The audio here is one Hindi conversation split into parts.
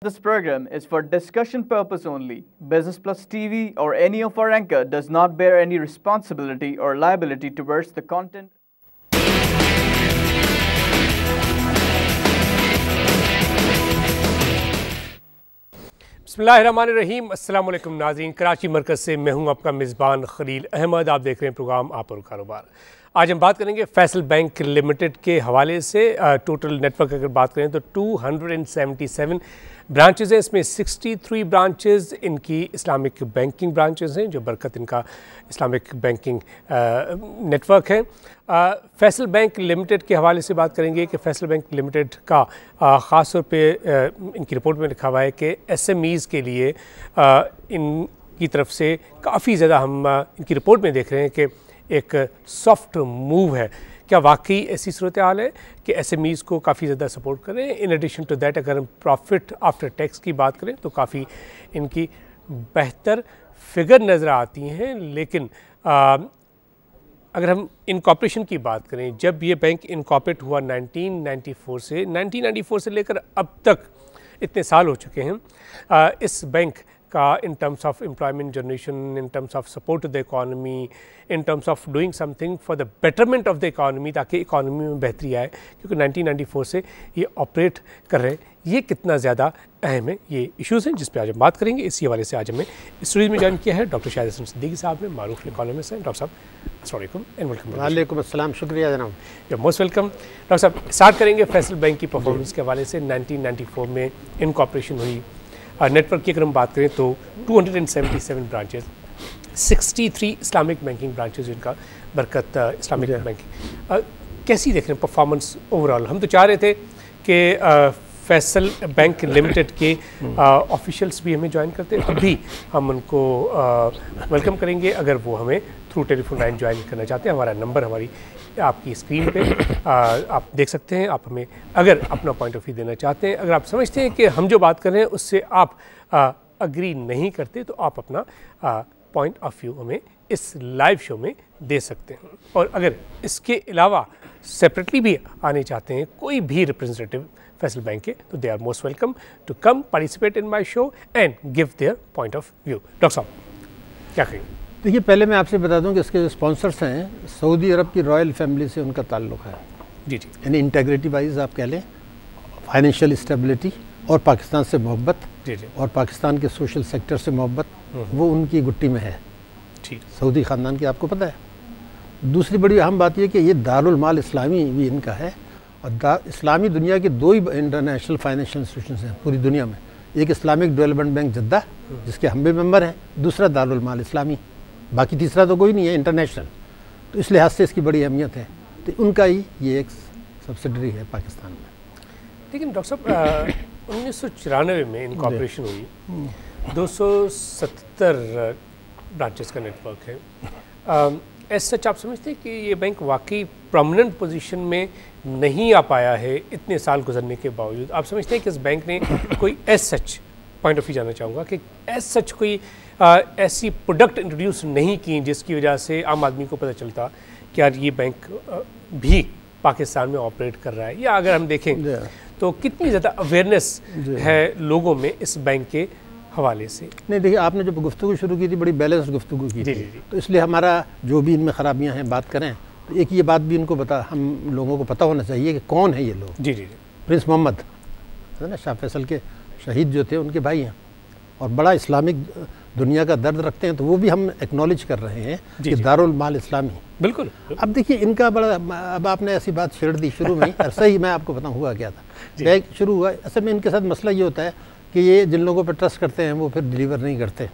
This program is for discussion purpose only. Business Plus TV or any of our anchor does not bear any responsibility or liability towards the content. बिस्मिल्लाहिर्रहमानिर्रहीम। अस्सलाम वालेकुम नाज़रीन, कराची मरकज़ से मैं हूं आपका मेज़बान खलील अहमद। आप देख रहे हैं प्रोग्राम आप और कारोबार। आज हम बात करेंगे फैसल बैंक लिमिटेड के हवाले से। टोटल नेटवर्क अगर बात करें तो 277 ब्रांचेज़ हैं, इसमें 63 ब्रांचेज़ इनकी इस्लामिक बैंकिंग ब्रांचेज़ हैं, जो बरकत इनका इस्लामिक बैंकिंग नेटवर्क है। फैसल बैंक लिमिटेड के हवाले से बात करेंगे कि फैसल बैंक लिमिटेड का ख़ास तौर पे इनकी रिपोर्ट में लिखा हुआ है कि एसएमईज़ के लिए इनकी तरफ से काफ़ी ज़्यादा हम इनकी रिपोर्ट में देख रहे हैं कि एक सॉफ्ट मूव है। क्या वाकई ऐसी सूरत हाल है कि एसएमईज़ को काफ़ी ज़्यादा सपोर्ट करें? इन एडिशन टू दैट अगर हम प्रॉफिट आफ्टर टैक्स की बात करें तो काफ़ी इनकी बेहतर फिगर नज़र आती हैं। लेकिन अगर हम इनकॉर्पोरेशन की बात करें, जब ये बैंक इनकॉर्पोरेट हुआ 1994 से लेकर अब तक इतने साल हो चुके हैं, इस बैंक का in terms of employment generation, in terms of support to the economy, in terms of doing something for the betterment of the economy, ताकि इकॉनमी में बेहतरी आए, क्योंकि 1994 से ये ऑपरेट कर रहे हैं, ये कितना ज़्यादा अहम है, ये इश्यूज़ हैं जिस पे आज हम बात करेंगे। इसी हवाले से आज हमें स्टूडियो में ज्वाइन किया है डॉक्टर शाहिद हसन सिद्दीकी साहब ने, मारूफ इकोनॉमिस्ट हैं। डॉक्टर साहब अस्सलाम वालेकुम एंड वेलकम। वालेकुम अस्सलाम, शुक्रिया जनाब, यू मोस्ट वेलकम। डॉक्टर साहब, स्टार्ट करेंगे फैसल बैंक की परफॉर्मेंस के हवाले से। 1994 में इनकॉर्पोरेशन हुई। नेटवर्क की अगर हम बात करें तो 277 ब्रांचेस, 63 इस्लामिक बैंकिंग ब्रांचेस इनका बरकत इस्लामिक बैंकिंग। कैसी देख रहे हैं परफॉर्मेंस ओवरऑल? हम तो चाह रहे थे कि फैसल बैंक लिमिटेड के ऑफिशियल्स भी हमें ज्वाइन करते, अभी हम उनको वेलकम करेंगे अगर वो हमें थ्रू टेलीफोन लाइन ज्वाइन करना चाहते हैं। हमारा नंबर हमारी आपकी स्क्रीन पे आप देख सकते हैं। आप हमें अगर अपना पॉइंट ऑफ व्यू देना चाहते हैं, अगर आप समझते हैं कि हम जो बात कर रहे हैं उससे आप अग्री नहीं करते, तो आप अपना पॉइंट ऑफ व्यू हमें इस लाइव शो में दे सकते हैं। और अगर इसके अलावा सेपरेटली भी आने चाहते हैं कोई भी रिप्रेजेंटेटिव फैसल बैंक के, तो they are most welcome to come participate in my show and give their point of view. Doctor साहब क्या कहेंगे? देखिए, पहले मैं आपसे बता दूं कि इसके जो स्पॉन्सर्स हैं, सऊदी अरब की रॉयल फैमिली से उनका ताल्लुक़ है। जी जी, यानी इंटेग्रिटी वाइज आप कह लें, फाइनेंशियल स्टेबिलिटी और पाकिस्तान से मोहब्बत, जी जी, और पाकिस्तान के सोशल सेक्टर से मोहब्बत, वो उनकी गुट्टी में है। ठीक, सऊदी ख़ानदान की आपको पता है। दूसरी बड़ी अहम बात यह कि ये दारुल माल इस्लामी भी इनका है, और इस्लामी दुनिया के दो ही इंटरनेशनल फाइनेंशियल इंस्टीट्यूशंस हैं पूरी दुनिया में। एक इस्लामिक डेवलपमेंट बैंक जद्दा, जिसके हम भी मेंबर हैं, दूसरा दारुल माल इस्लामी, बाकी तीसरा तो कोई नहीं है इंटरनेशनल। तो इस लिहाज से इसकी बड़ी अहमियत है। तो उनका ही ये एक सब्सिडरी है पाकिस्तान में। लेकिन डॉक्टर साहब 1994 में इनकॉर्पोरेशन हुई, 270 ब्रांचेस का नेटवर्क है। एज सच आप समझते हैं कि ये बैंक वाकई प्रोमिनेंट पोजीशन में नहीं आ पाया है इतने साल गुजरने के बावजूद? आप समझते हैं कि इस बैंक ने कोई as such point of view जानना चाहूँगा कि एज सच कोई ऐसी प्रोडक्ट इंट्रोड्यूस नहीं की जिसकी वजह से आम आदमी को पता चलता कि यार ये बैंक भी पाकिस्तान में ऑपरेट कर रहा है? या अगर हम देखें तो कितनी ज़्यादा अवेयरनेस है लोगों में इस बैंक के हवाले से? नहीं, देखिए, आपने जब गुफ्तगू शुरू की थी बड़ी बैलेंस्ड गुफ्तगू की थी, तो इसलिए हमारा जो भी इनमें ख़राबियाँ हैं बात करें तो एक ये बात भी इनको हम लोगों को पता होना चाहिए कि कौन है ये लोग। जी जी जी, प्रिंस मोहम्मद है ना, शाह फैसल के शहीद जो थे, उनके भाई हैं, और बड़ा इस्लामिक दुनिया का दर्द रखते हैं। तो वो भी हम एक्नॉलेज कर रहे हैं कि दारुल माल इस्लामी। बिल्कुल। अब देखिए, इनका बड़ा, अब आपने ऐसी बात छेड़ दी शुरू में। सही, मैं आपको बताऊँ हुआ क्या था। बैंक शुरू हुआ, असल में इनके साथ मसला ये होता है कि ये जिन लोगों पर ट्रस्ट करते हैं वो फिर डिलीवर नहीं करते।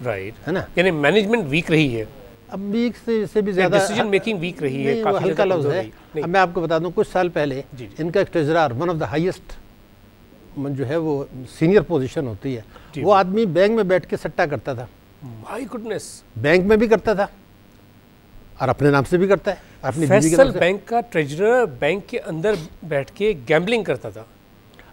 राइट, है ना, यानी मैनेजमेंट वीक रही है। अब वीक से भी ज़्यादा डिसीजन मेकिंग वीक रही है, काफ़ी हल्का लफ्ज़ है। अब मैं आपको बता दूं, कुछ साल पहले इनका एक treasurer, one of the highest जो है वो सीनियर पोजीशन होती है, वो आदमी बैंक में बैठ के सट्टा करता था। माय गुडनेस, बैंक में भी करता था और अपने नाम से भी करता है, अपनी बीवी के नाम से। बैंक का ट्रेजरर बैंक के अंदर बैठ के गैम्बलिंग करता था।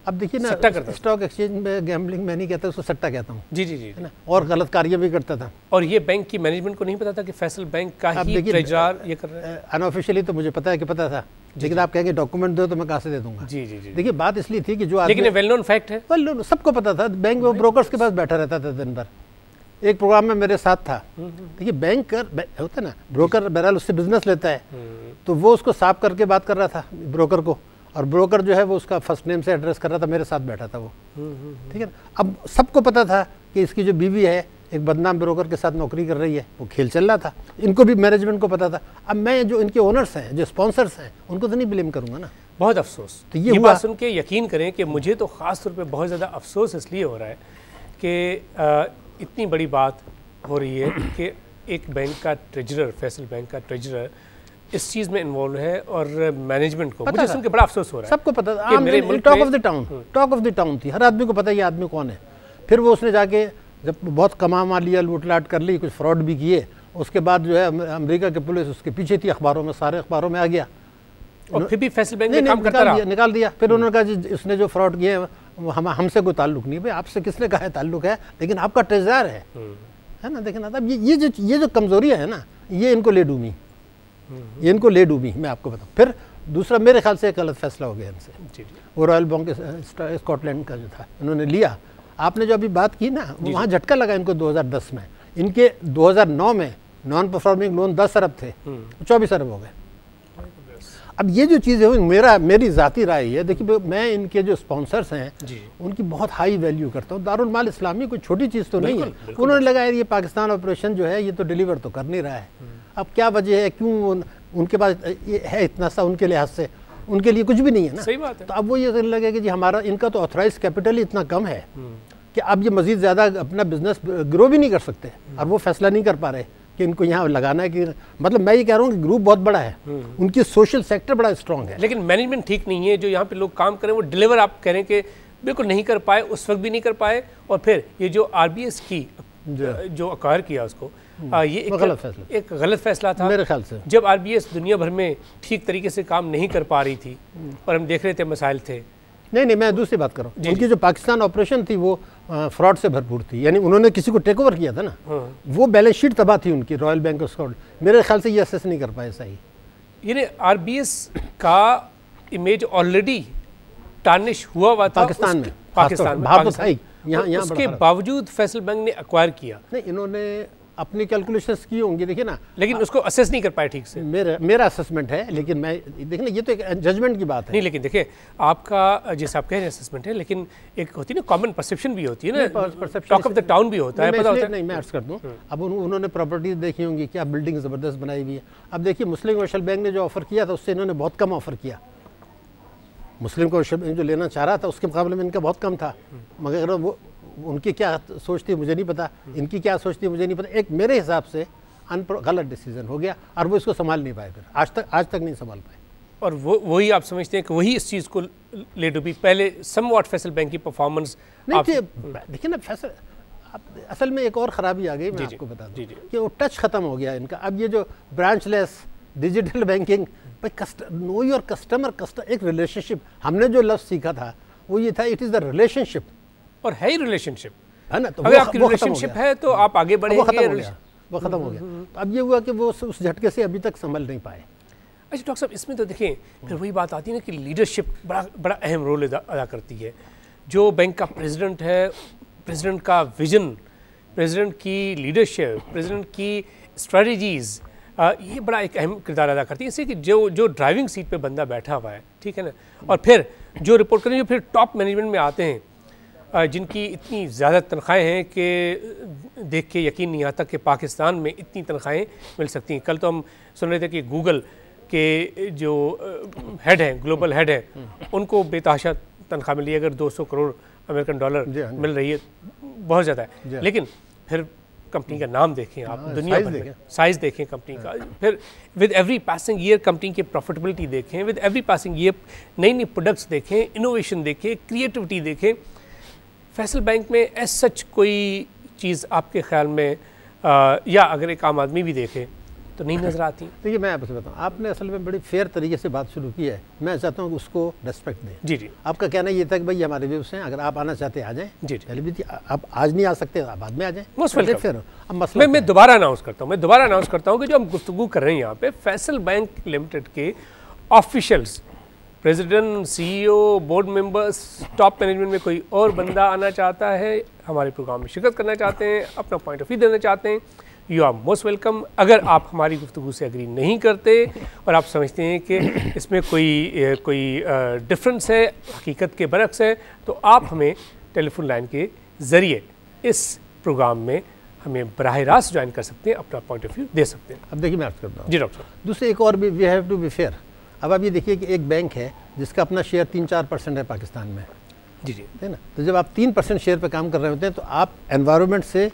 अब देखिए ना, स्टॉक एक्सचेंज में गैम्बलिंग मैं नहीं कहता, उसको सट्टा कहता हूँ। जी जी जी, है ना, और गलत कार्य भी करता था। और ये बैंक की मैनेजमेंट को नहीं पता था कि फैसल बैंक का ही ट्रेजरर ये कर रहा है? अनऑफिशियली तो मुझे पता है कि पता था, लेकिन आप कहेंगे डॉक्यूमेंट दो तो मैं कहाँ से दे दूंगा। जी जी जी। देखिए बात इसलिए थी कि जो लेकिन वेल नोन फैक्ट है, वेल नोन, सबको पता था। बैंक में ब्रोकर्स के पास बैठा रहता था दिन भर। एक प्रोग्राम में मेरे साथ था। देखिए बैंक होता है ना, ब्रोकर बहरहाल उससे बिजनेस लेता है, तो वो उसको साफ करके बात कर रहा था ब्रोकर को, और ब्रोकर जो है वो उसका फर्स्ट नेम से एड्रेस कर रहा था, मेरे साथ बैठा था वो। ठीक है ना। अब सबको पता था कि इसकी जो बीवी है एक बदनाम ब्रोकर के साथ नौकरी कर रही है, वो खेल चल रहा था। इनको भी, मैनेजमेंट को पता था। अब मैं जो इनके ओनर्स हैं, जो स्पॉन्सर्स हैं, उनको तो नहीं ब्लेम करूंगा ना। बहुत अफसोस। तो ये बात सुन के यकीन करें कि मुझे तो ख़ास तौर पे बहुत ज़्यादा अफसोस इसलिए हो रहा है कि इतनी बड़ी बात हो रही है कि एक बैंक का ट्रेजरर, फैसल बैंक का ट्रेजरर इस चीज़ में इन्वॉल्व है, और मैनेजमेंट को मुझे सुन के बड़ा अफसोस हो रहा है। सबको पता था, talk of the town, talk of the town थी, हर आदमी को पता है ये आदमी कौन है। फिर वो उसने जाके जब बहुत कमा लिया, लूटलाट कर ली, कुछ फ्रॉड भी किए, उसके बाद जो है अमेरिका की पुलिस उसके पीछे थी, अखबारों में, सारे अखबारों में आ गया, और फिर भी फैसल बैंक में काम करता रहा। निकाल दिया। फिर उन्होंने कहा जी उसने जो फ्रॉड किए हमसे कोई ताल्लुक नहीं। भाई आपसे किसने कहा है ताल्लुक है, लेकिन आपका ट्रेजरर है ना। देखना अब ये जो कमजोरियाँ है ना, ये इनको ले डूबी, ये इनको ले डूबी, मैं आपको बताऊँ। फिर दूसरा मेरे ख्याल से एक गलत फैसला हो गया इनसे, वो रॉयल बैंक स्कॉटलैंड का जो था उन्होंने लिया। आपने जो अभी बात की ना, वहाँ झटका लगा इनको 2010 में। इनके 2009 में नॉन परफॉर्मिंग लोन 10 अरब थे, 24 अरब हो गए। अब ये जो चीज़ है, मेरी ज़ाती राय है, देखिए मैं इनके जो स्पॉन्सर्स हैं उनकी बहुत हाई वैल्यू करता हूँ। दारुल माल इस्लामी कोई छोटी चीज़ तो नहीं है। उन्होंने लगाया ये पाकिस्तान ऑपरेशन जो है ये तो डिलीवर तो कर नहीं रहा है। अब क्या वजह है, क्यों उनके पास ये है इतना सा, उनके लिहाज से उनके लिए कुछ भी नहीं है ना। सही बात है। तो अब वो ये लगे कि जी हमारा, इनका तो ऑथराइज कैपिटल ही इतना कम है कि अब ये मजीद ज़्यादा अपना बिजनेस ग्रो भी नहीं कर सकते, और वो फैसला नहीं कर पा रहे कि इनको यहाँ लगाना है कि, मतलब मैं ये कह रहा हूँ कि ग्रुप बहुत बड़ा है, उनकी सोशल सेक्टर बड़ा स्ट्रॉन्ग है, लेकिन मैनेजमेंट ठीक नहीं है। जो यहाँ पे लोग काम करें वो डिलीवर आप कह रहे हैं कि बिल्कुल नहीं कर पाए, उस वक्त भी नहीं कर पाए, और फिर ये जो RBS की जो अक्वायर किया उसको, ये एक गलत फैसला था मेरे ख्याल से। जब RBS दुनिया भर में ठीक तरीके से काम नहीं कर पा रही थी और हम देख रहे थे मसाइल थे। नहीं, मैं दूसरी बात कर रहा हूँ। उनकी जो पाकिस्तान ऑपरेशन थी वो फ्रॉड से भरपूर थी, यानी उन्होंने किसी को टेक ओवर किया था ना, वो बैलेंस शीट तबाह थी उनकी, रॉयल बैंक ऑफ स्कॉटलैंड। मेरे ख्याल से ये असेस नहीं कर पाए सही। यानी RBS का इमेज ऑलरेडी टार्निश हुआ था पाकिस्तान में, उसके बावजूद फैसल बैंक ने एक्वायर किया। नहीं, इन्होंने अपनी कैलकुलेशंस की होंगी, देखिए ना, लेकिन उसको असेस नहीं कर पाए ठीक से। मेरा असेसमेंट है, लेकिन मैं देखिए ना, ये तो एक जजमेंट की बात है। नहीं, लेकिन देखिए आपका जैसे आप कह रहे हैं असेसमेंट है, लेकिन एक होती है ना कॉमन परसेप्शन भी होती है ना, टॉक ऑफ द टाउन भी होता है, पता होता है। नहीं, मैं अर्ज कर दूं, अब उन्होंने प्रॉपर्टीज देखी होंगी, क्या बिल्डिंग ज़बरदस्त बनाई हुई है। अब देखिए मुस्लिम कमर्शियल बैंक ने जो ऑफर किया था उससे इन्होंने बहुत कम ऑफर किया। मुस्लिम कमर्शियल बैंक जो लेना चाह रहा था उसके मुकाबले में इनका बहुत कम था, मगर वो उनकी क्या सोचती है मुझे नहीं पता, इनकी क्या सोचती है मुझे नहीं पता। एक मेरे हिसाब से गलत डिसीजन हो गया, और वो इसको संभाल नहीं पाए, फिर आज तक नहीं संभाल पाए। और वही आप समझते हैं कि वही इस चीज़ को ले डूबी। पहले समवॉट फैसल बैंक की परफॉर्मेंस नहीं, देखिए ना, फैसल असल में एक और ख़राबी आ गई, मैं आपको बता दूं कि वो टच ख़त्म हो गया इनका। अब ये जो ब्रांचलेस डिजिटल बैंकिंग, भाई नो योर कस्टमर, एक रिलेशनशिप, हमने जो लफ्ज़ सीखा था वो ये था, इट इज़ द रिलेशनशिप, और है ही रिलेशनशिप, है ना। तो अगर आपकी रिलेशनशिप है तो आप आगे बढ़ेंगे। वो खत्म हो गया। तो अब ये हुआ कि वो उस झटके से अभी तक संभल नहीं पाए। अच्छा डॉक्टर साहब, इसमें तो देखें फिर वही बात आती है ना कि लीडरशिप बड़ा अहम रोल अदा करती है। जो बैंक का प्रेसिडेंट है, प्रेसिडेंट का विजन, प्रेसिडेंट की लीडरशिप, प्रेसिडेंट की स्ट्रेटजीज़, ये बड़ा एक अहम किरदार अदा करती है। इससे कि जो ड्राइविंग सीट पे बंदा बैठा हुआ है, ठीक है ना, और फिर जो रिपोर्ट करें, जो फिर टॉप मैनेजमेंट में आते हैं, जिनकी इतनी ज़्यादा तनख्वाहें हैं कि देख के यकीन नहीं आता कि पाकिस्तान में इतनी तनख्वाहें मिल सकती हैं। कल तो हम सुन रहे थे कि गूगल के जो हेड हैं, ग्लोबल हेड है, उनको बेतहाशा तनख्वाह मिली है। अगर 200 करोड़ अमेरिकन डॉलर मिल रही है, बहुत ज़्यादा है। लेकिन फिर कंपनी का नाम देखें आप, दुनिया भर में साइज़ देखें कंपनी का, फिर with every passing year company की प्रॉफिटेबिलिटी देखें, विद एवरी पासिंग ईयर नई नई प्रोडक्ट्स देखें, इनोवेशन देखें, क्रिएटिविटी देखें। फैसल बैंक में एज सच कोई चीज़ आपके ख्याल में या अगर एक आम आदमी भी देखे तो नहीं नज़र आती? देखिए मैं आपसे बताऊँ, आपने असल में बड़ी फेयर तरीके से बात शुरू की है, मैं चाहता हूँ कि उसको रेस्पेक्ट दें। जी जी। आपका कहना ये था कि भाई हमारे व्यूज़ हैं, अगर आप आना चाहते हैं आ जाएँ। जी पहले भी थी, आप आज नहीं आ सकते, आप बाद में आ जाएँ। Most welcome. फिर अब मसला मैं दोबारा अनाउंस करता हूँ कि जो हम गुफ्तगू कर रहे हैं यहाँ पे फैसल बैंक लिमिटेड के officials, president, CEO, board members, top management में कोई और बंदा आना चाहता है, हमारे प्रोग्राम में शिरकत करना चाहते हैं, अपना पॉइंट ऑफ व्यू देना चाहते हैं, यू आर मोस्ट वेलकम। अगर आप हमारी गुफ्तगू से एग्री नहीं करते और आप समझते हैं कि इसमें कोई डिफरेंस है, हकीकत के बरक्स है, तो आप हमें टेलीफोन लाइन के ज़रिए इस प्रोग्राम में हमें बराह रास्त ज्वाइन कर सकते हैं, अपना पॉइंट ऑफ व्यू दे सकते हैं। अब देखिए मैं अर्ज़ करता हूँ जी डॉक्टर साहब। दूसरे एक और भी, we have to be fair. अब आप ये देखिए कि एक बैंक है जिसका अपना शेयर 3-4% है पाकिस्तान में, जी जी, है ना। तो जब आप 3% शेयर पे काम कर रहे होते हैं तो आप एनवायरनमेंट से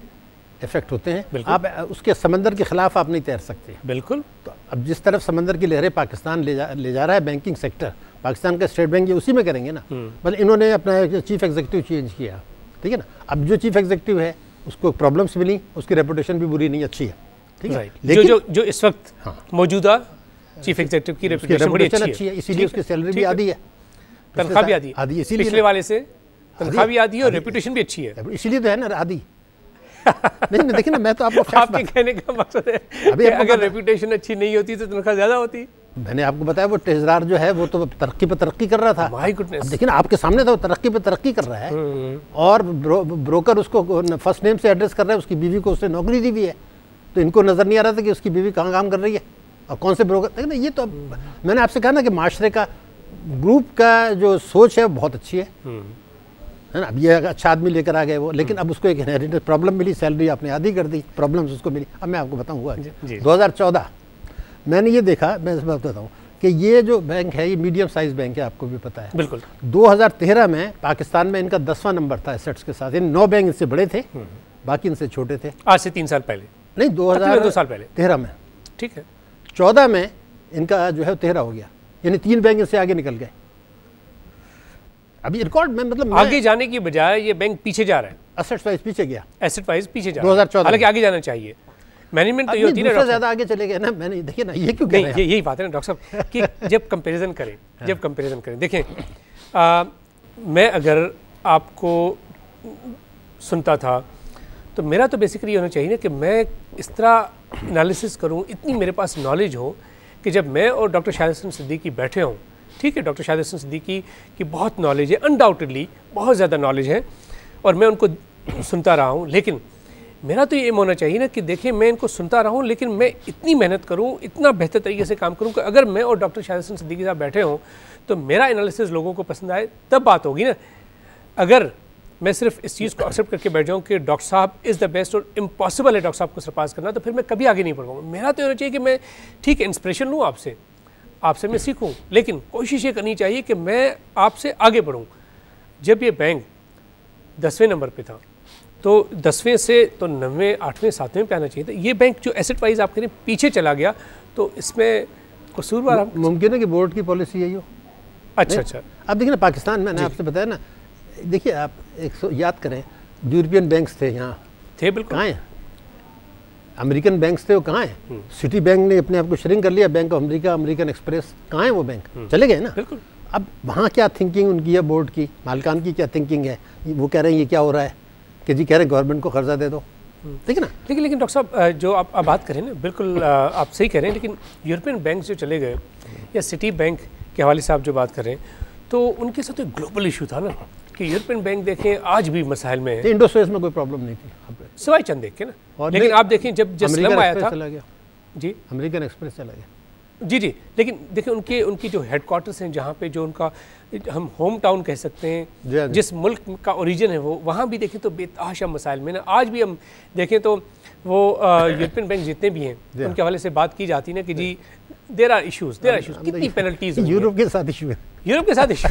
इफेक्ट होते हैं, आप उसके समंदर के खिलाफ आप नहीं तैर सकते। बिल्कुल। तो अब जिस तरफ समंदर की लहरें पाकिस्तान ले जा रहा है बैंकिंग सेक्टर, पाकिस्तान का स्टेट बैंक ये उसी में करेंगे ना। मतलब इन्होंने अपना चीफ एग्जीक्यूटिव चेंज किया, ठीक है ना। अब जो चीफ एग्जीक्यूटिव है उसको प्रॉब्लम्स मिली, उसकी रेपुटेशन भी बुरी नहीं अच्छी है, ठीक है। लेकिन जो इस वक्त मौजूदा चीफ एग्जीक्यूटिव की रेपुटेशन बड़ी अच्छी है, इसीलिए उसकी सैलरी भी आधी है, तनख्वाह भी आधी है, इसीलिए पिछले वाले से तनख्वाह भी आधी है और रेपुटेशन भी अच्छी है, इसीलिए तो है ना आधी। नहीं देखिए ना, मैं तो आपको आपके कहने का मकसद है कि अगर रेपुटेशन अच्छी नहीं होती तो तनख्वाह ज़्यादा होती। मैंने आपको बताया वो ट्रेजरार जो है वो तो तरक्की पे तरक्की कर रहा था। My goodness. अब देखिए ना आपके सामने तो तरक्की पे तरक्की कर रहा है और ब्रोकर उसको फर्स्ट नेम से एड्रेस कर रहा है, उसकी बीवी को उसने नौकरी दी हुई है, तो इनको नज़र नहीं आ रहा था कि उसकी बीवी कहाँ काम कर रही है और कौन से ब्रोकर। देखिए ना, ये तो मैंने आपसे कहा ना कि माशरे का ग्रुप का जो सोच है वो बहुत अच्छी है ना। अब ये अच्छा आदमी लेकर आ गए वो, लेकिन अब उसको एक इनहेरिटेड प्रॉब्लम मिली, सैलरी आपने आधी कर दी, प्रॉब्लम्स उसको मिली। अब मैं आपको बताऊँ हुआ 2014 मैंने ये देखा, मैं इसमें बताता हूँ कि ये जो बैंक है ये मीडियम साइज बैंक है, आपको भी पता है। बिल्कुल। 2013 में पाकिस्तान में इनका 10वां नंबर था एसेट्स के साथ, इन 9 बैंक इनसे बड़े थे, बाकी इनसे छोटे थे। आज से 3 साल पहले नहीं, 2 साल पहले 13 में, ठीक है। 14 में इनका जो है 13 हो गया, यानी 3 बैंक इनसे आगे निकल गए। अभी रिकॉर्ड में मतलब आगे जाने की बजाय ये बैंक पीछे जा रहा है, एसेट वाइज पीछे गया, एसेट वाइज पीछे जा रहा है। 2014 हालांकि आगे जाना चाहिए, मैनेजमेंट तो ये होती है ना, ज़्यादा आगे चले गए ना। मैंने देखिए ना ये क्यों कह रहे हैं, यही बात है ना डॉक्टर साहब कि जब कंपैरिजन करें, देखें मैं अगर आपको सुनता था तो मेरा तो बेसिकली ये होना चाहिए ना कि मैं इस तरह एनालिसिस करूं, इतनी मेरे पास नॉलेज हो कि जब मैं और डॉक्टर शाहिद हसन सिद्दीकी बैठे हों, ठीक है, डॉक्टर शाहिद हसन सिद्दीकी की बहुत नॉलेज है, अनडाउटेडली बहुत ज़्यादा नॉलेज है, और मैं उनको सुनता रहा हूँ, लेकिन मेरा तो ये एम होना चाहिए ना कि देखिए मैं इनको सुनता रहा हूँ, लेकिन मैं इतनी मेहनत करूँ, इतना बेहतर तरीके से काम करूँ कि अगर मैं और डॉक्टर शाहिद हसन सिद्दीकी साहब बैठे हों तो मेरा एनालिसिस लोगों को पसंद आए, तब बात होगी ना। अगर मैं सिर्फ इस चीज़ को एक्सेप्ट करके बैठ जाऊँ कि डॉक्टर साहब इज़ द बेस्ट और इम्पॉसिबल है डॉक्टर साहब को सरपास करना, तो फिर मैं कभी आगे नहीं बढ़ूँगा। मेरा तो होना चाहिए कि मैं ठीक है इंस्पिरेशन लूँ आपसे मैं सीखूँ, लेकिन कोशिश ये करनी चाहिए कि मैं आपसे आगे बढ़ूँ। जब ये बैंक 10वें नंबर पे था तो 10वें से तो 9वें, 8वें, 7वें पे आना चाहिए था। ये बैंक जो एसेट वाइज आप करें पीछे चला गया, तो इसमें कसूरवार मुमकिन है कि बोर्ड की पॉलिसी यही हो। अच्छा। अब देखिए ना पाकिस्तान में, मैंने आपसे बताया ना, देखिए आप याद करें, यूरोपियन बैंक्स थे यहाँ, थे बिल्कुल, कहाँ हैं? अमेरिकन बैंक्स थे, वो कहाँ हैं? सिटी बैंक ने अपने आप को श्रिंक कर लिया, bank of America, American express, कहाँ है वो बैंक? चले गए ना। बिल्कुल। अब वहाँ क्या थिंकिंग उनकी है, बोर्ड की, मालिकान की क्या थिंकिंग है? वो कह रहे हैं ये क्या हो रहा है कि जी कह रहे हैं गवर्नमेंट को कर्जा दे दो, ठीक है ना। लेकिन डॉक्टर साहब जो आप बात करें ना, बिल्कुल आप सही कह रहे हैं, लेकिन यूरोपियन बैंक जो चले गए या सिटी बैंक के हवाले से आप जो बात कर रहे हैं, तो उनके साथ एक ग्लोबल इशू था ना कि यूरोपियन बैंक देखें आज भी मसाइल में है। इंडो सुएज में कोई प्रॉब्लम नहीं थी सिवाय चंद देख के ना, लेकिन आप देखें जब स्लम आया था, चला गया जी, अमेरिकन एक्सप्रेस चला गया, जी, लेकिन देखिए उनकी जो हेडक्वार्टर्स हैं, जहाँ पे जो उनका हम होम टाउन कह सकते हैं, जिस मुल्क का ओरिजिन है वो, वहाँ भी देखें तो बेतहाशा मसाइल में ना, आज भी हम देखें तो वो यूरोपियन बैंक जितने भी हैं उनके हवाले से बात की जाती है ना कि जी देयर आर इश्यूज, कितनी पेनल्टीज। यूरोप के साथ इशू है, यूरोप के साथ इशू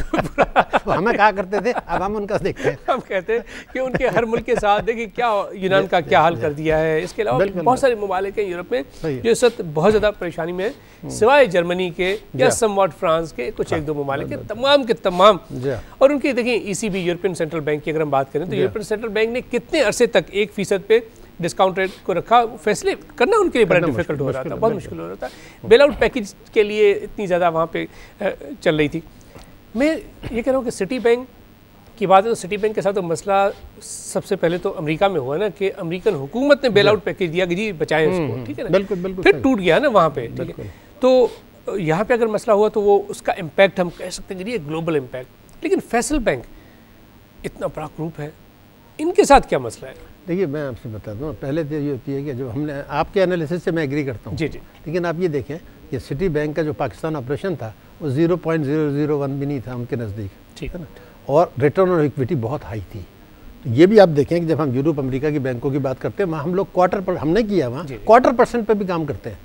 हमें कहा करते थे, अब हम उनका देखते हैं। हम कहते हैं कि उनके हर मुल्क के साथ देखिए क्या यूनान का क्या हाल कर दिया है। इसके अलावा बहुत सारे ममालिक हैं यूरोप में जो इस वक्त बहुत ज़्यादा परेशानी में है, सिवाय जर्मनी के या समवॉट फ्रांस के कुछ एक दो ममालिक के तमाम के तमाम। और उनकी देखिए ECB, यूरोपियन सेंट्रल बैंक की अगर हम बात करें तो यूरोपियन सेंट्रल बैंक ने कितने अरसे तक 1% पे डिस्काउंट रेट को रखा, फैसले करना उनके लिए बड़ा डिफिकल्ट हो रहा था, बहुत मुश्किल हो रहा था। बेल आउट पैकेज के लिए इतनी ज़्यादा वहाँ पे चल रही थी। मैं ये कह रहा हूँ कि सिटी बैंक की बात है तो सिटी बैंक के साथ तो मसला सबसे पहले तो अमेरिका में हुआ ना कि अमेरिकन हुकूमत ने बेल आउट पैकेज दिया कि जी बचाएं उसको, ठीक है ना, बिल्कुल फिर टूट गया ना वहाँ पे, ठीक है। तो यहाँ पे अगर मसला हुआ तो वो उसका इम्पैक्ट हम कह सकते हैं कि ये ग्लोबल इम्पैक्ट, लेकिन फैसल बैंक इतना बड़ा ग्रुप है, इनके साथ क्या मसला है? देखिए मैं आपसे बताता हूँ, पहले तो ये होती है कि जो हमने आपके एनालिसिस से मैं एग्री करता हूँ जी जी, लेकिन आप ये देखें कि सिटी बैंक का जो पाकिस्तान ऑपरेशन था वो 0.001 भी नहीं था उनके नज़दीक, ठीक है ना, और रिटर्न ऑन इक्विटी बहुत हाई थी। तो ये भी आप देखें कि जब हम यूरोप अमेरिका की बैंकों की बात करते हैं वहाँ हम लोग क्वार्टर पर हमने किया, वहाँ क्वार्टर% पे भी काम करते हैं,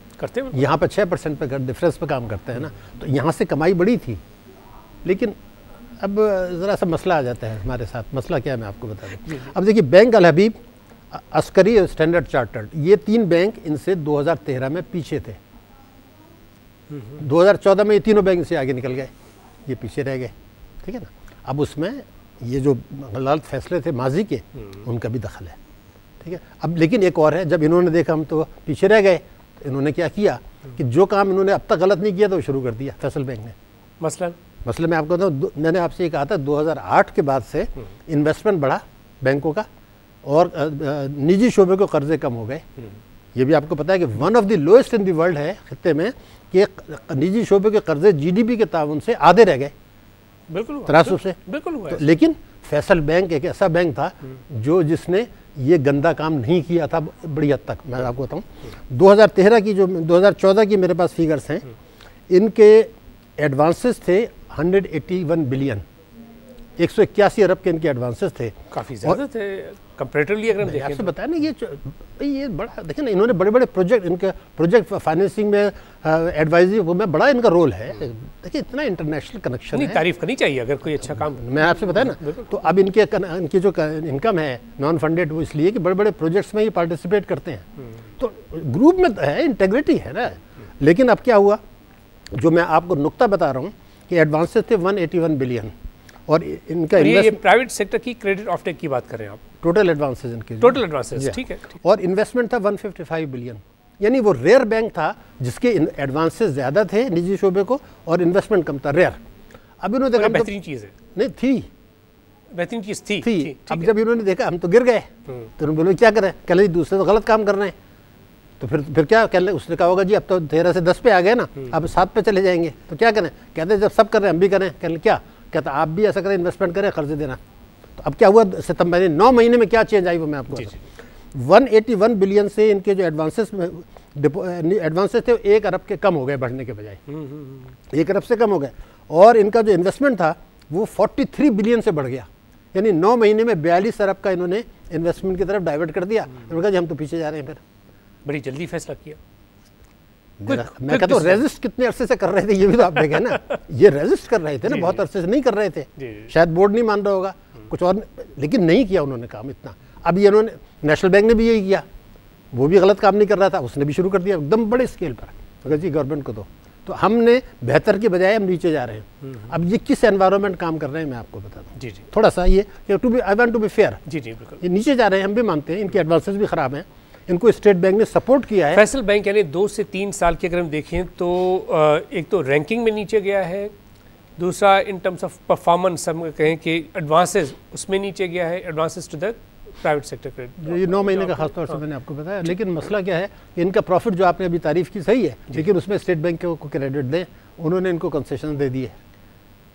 यहाँ पर 6% पे डिफरेंस पे काम करते हैं ना, तो यहाँ से कमाई बड़ी थी। लेकिन अब ज़रा सा मसला आ जाता है हमारे साथ। मसला क्या है मैं आपको बता दूँ। अब देखिए बैंक अल हबीब, अस्करी और स्टैंडर्ड चार्टर्ड, ये 3 बैंक इनसे 2013 में पीछे थे। 2014 में ये तीनों बैंक से आगे निकल गए, ये पीछे रह गए, ठीक है ना। अब उसमें ये जो गलत फैसले थे माजी के, उनका भी दखल है, ठीक है। अब लेकिन एक और है, जब इन्होंने देखा हम तो पीछे रह गए, तो इन्होंने क्या किया कि जो काम इन्होंने अब तक गलत नहीं किया तो शुरू कर दिया फैसल बैंक ने। मसलन मैं आपको बताऊँ, मैंने आपसे ये कहा था 2008 के बाद से इन्वेस्टमेंट बढ़ा बैंकों का और निजी शोबे को कर्जे कम हो गए। ये भी आपको पता है कि one of the lowest in the world है खत्ते में कि निजी शोबे के कर्जे जीडीपी के ताउन से आधे रह गए, बिल्कुल तरासुब से, बिल्कुल हुआ। तो लेकिन फैसल बैंक एक ऐसा बैंक था जो जिसने ये गंदा काम नहीं किया था बड़ी हद तक। मैं आपको बताऊँ 2013 की जो 2014 की मेरे पास फिगर्स हैं, इनके एडवांसेस थे 181 बिलियन, 181 अरब के इनके एडवांसेस थे, काफ़ी ज़्यादा थे कंपैरेटिवली अगर हम देखें। आपसे बताया ना ये बड़ा, देखिए ना, इन्होंने बड़े बड़े प्रोजेक्ट, इनके प्रोजेक्ट फाइनेंसिंग में एडवाइजरी में बड़ा इनका रोल है। देखिए इतना इंटरनेशनल कनेक्शन है, तारीफ करनी चाहिए अगर कोई अच्छा काम। मैं आपसे बताया ना, तो अब इनकी जो इनकम है नॉन फंडेड, वो इसलिए कि बड़े बड़े प्रोजेक्ट्स में ये पार्टिसिपेट करते हैं, तो ग्रुप में है, इंटेग्रिटी है ना। लेकिन अब क्या हुआ, जो मैं आपको नुक्ता बता रहा हूँ कि एडवांसेस थे 181 बिलियन और इनका ये प्राइवेट सेक्टर की क्रेडिट ऑफटेक की बात कर रहे हैं आप, टोटल एडवांसेस इनके, टोटल एडवांसेस, ठीक है। और इन्वेस्टमेंट था 155 बिलियन, यानी वो रेयर बैंक था जिसके एडवांसेस ज़्यादा थे निजी शोबे को और इन्वेस्टमेंट कम था, रेयर। अब इन्होंने देखा बेहतरीन चीज़ है, नहीं थी, बेहतरीन चीज़ थी। अब जब इन्होंने देखा हम तो गिर गए, तो उन्होंने बोले क्या करें, कल दूसरे तो गलत काम कर रहे हैं, तो फिर क्या कह रहे, उसने कहा होगा जी अब तो 13 से 10 पे आ गए ना, अब 7 पे चले जाएंगे, तो क्या करें, कहते जब सब कर रहे हैं हम भी करें, क्या कहता आप भी ऐसा करें, इन्वेस्टमेंट करें, कर्जे देना। तो अब क्या हुआ, सितंबर 9 महीने में क्या चेंज आई वो मैं आपको 181 बिलियन से इनके जो एडवांसेस थे 1 अरब के कम हो गए, बढ़ने के बजाय 1 अरब से कम हो गए, और इनका जो इन्वेस्टमेंट था वो 43 बिलियन से बढ़ गया, यानी 9 महीने में 42 अरब का इन्होंने इन्वेस्टमेंट की तरफ डाइवर्ट कर दिया। उन्होंने कहा जी हम तो पीछे जा रहे हैं, फिर बड़ी जल्दी फैसला किया। मैं कहता हूँ रेजिस्ट कितने अरसे से कर रहे थे, ये भी तो आप देखें ना, ये रेजिस्ट कर रहे थे ना, बहुत अरसे से नहीं कर रहे थे, शायद बोर्ड नहीं मान रहा होगा कुछ और, लेकिन नहीं किया उन्होंने काम इतना। अब ये उन्होंने, नेशनल बैंक ने भी यही किया, वो भी गलत काम नहीं कर रहा था, उसने भी शुरू कर दिया एकदम बड़े स्केल पर, अगर जी गवर्नमेंट को तो हमने बेहतर के बजाय हम नीचे जा रहे हैं। अब ये किस एनवायरनमेंट काम कर रहे हैं मैं आपको बता दूँ, जी जी, थोड़ा सा ये I want to be fair, जी जी बिल्कुल, ये नीचे जा रहे हैं, हम भी मानते हैं इनके एडवांसेस भी खराब हैं, इनको स्टेट बैंक ने सपोर्ट किया है। फैसल बैंक यानी 2 से 3 साल की अगर हम देखें तो एक तो रैंकिंग में नीचे गया है, दूसरा इन टर्म्स ऑफ परफॉर्मेंस हम कहें कि एडवांसेस उसमें नीचे गया है, advances to the private sector credit. ये 9 महीने का खासतौर से मैंने आपको बताया, लेकिन मसला क्या है कि इनका प्रॉफिट जो आपने अभी तारीफ की सही है, लेकिन उसमें स्टेट बैंक को क्रेडिट दें, उन्होंने इनको कंसेशन दे दिए।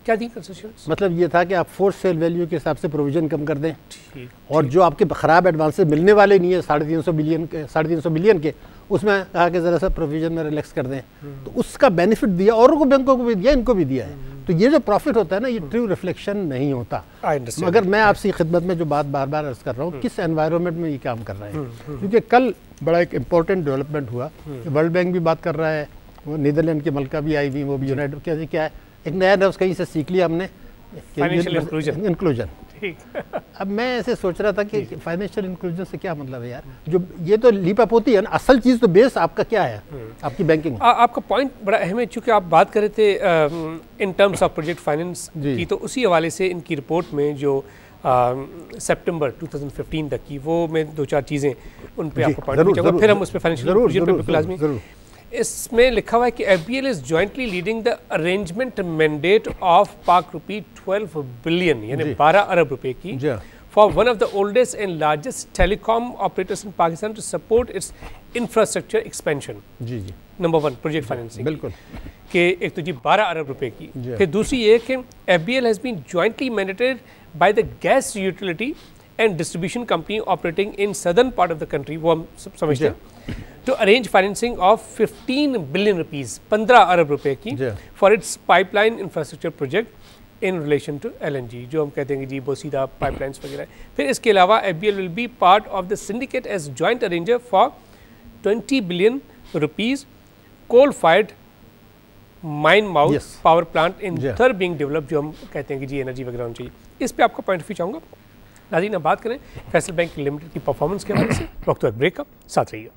क्या दी कंसेशन? मतलब ये था कि आप फोर्स सेल वैल्यू के हिसाब से प्रोविजन कम कर दें, और जो आपके ख़राब एडवांसेस मिलने वाले नहीं है 350 बिलियन के, उसमें कहा कि ज़रा सा प्रोविजन में रिलैक्स कर दें, तो उसका बेनिफिट दिया, औरों को बैंकों को भी दिया, इनको भी दिया है। तो ये जो प्रॉफिट होता है ना, ये ट्रू रिफ्लेक्शन नहीं होता। मगर मैं आपसी खिदमत में जो बात बार बार अर्ज कर रहा हूँ, किस एनवायरनमेंट में ये काम कर रहे हैं, क्योंकि कल बड़ा एक इम्पोर्टेंट डेवलपमेंट हुआ कि वर्ल्ड बैंक भी बात कर रहा है, वो नीदरलैंड की मलका भी आई हुई, वो भी यूनाइटेड, क्या है एक नया लफ्ज़ कहीं से सीख लिया हमने, फाइनेंशियल इंक्लूजन। अब मैं ऐसे सोच रहा था कि फाइनेंशियल इंक्लूजन से क्या मतलब है यार, जो ये तो लीपापोती है ना, असल चीज़ तो बेस आपका क्या है, आपकी बैंकिंग। आपका पॉइंट बड़ा अहम है, चूँकि आप बात कर रहे थे इन टर्म्स ऑफ प्रोजेक्ट फाइनेंस की, तो उसी हवाले से इनकी रिपोर्ट में जो सितंबर 2015 तक की, वो मैं 2-4 चीज़ें उन पे आपको पॉइंट चाहूँगा, फिर हम उस पर फाइनेंशियल इंक्लूजन पे बिल्कुल लाज़मी। इसमें लिखा हुआ है कि FBL is jointly leading the arrangement mandate of पाक रुपी 12 बिलियन, यानी 12 अरब रुपए की for one of the oldest and largest telecom operators in Pakistan to support its infrastructure expansion. Ji ji number 1 project financing बिल्कुल के एक तो जी 12 अरब रुपए की, फिर दूसरी ये कि FBL has been jointly mandated by the gas utility and distribution company operating in southern part of the country, वो हम समझते हैं, to arrange financing of 15 billion rupees, 15 अरब रुपए की, for its pipeline infrastructure project in relation to LNG, जो हम कहते हैं कि जी वो सीधा पाइपलाइंस वगैरह। फिर इसके अलावा FBL will be part of the syndicate as joint arranger for 20 billion rupees coal fired mine mouth power plant in Thar being develop, जो हम कहते हैं कि जी एनर्जी वगैरह होनी चाहिए। इस पे आपका पॉइंट ऑफ व्यू चाहूँगा। नाज़रीन, अब बात करें फैसल बैंक लिमिटेड की परफॉर्मेंस के बारे से। वक्त एक ब्रेक का, साथ रहिए।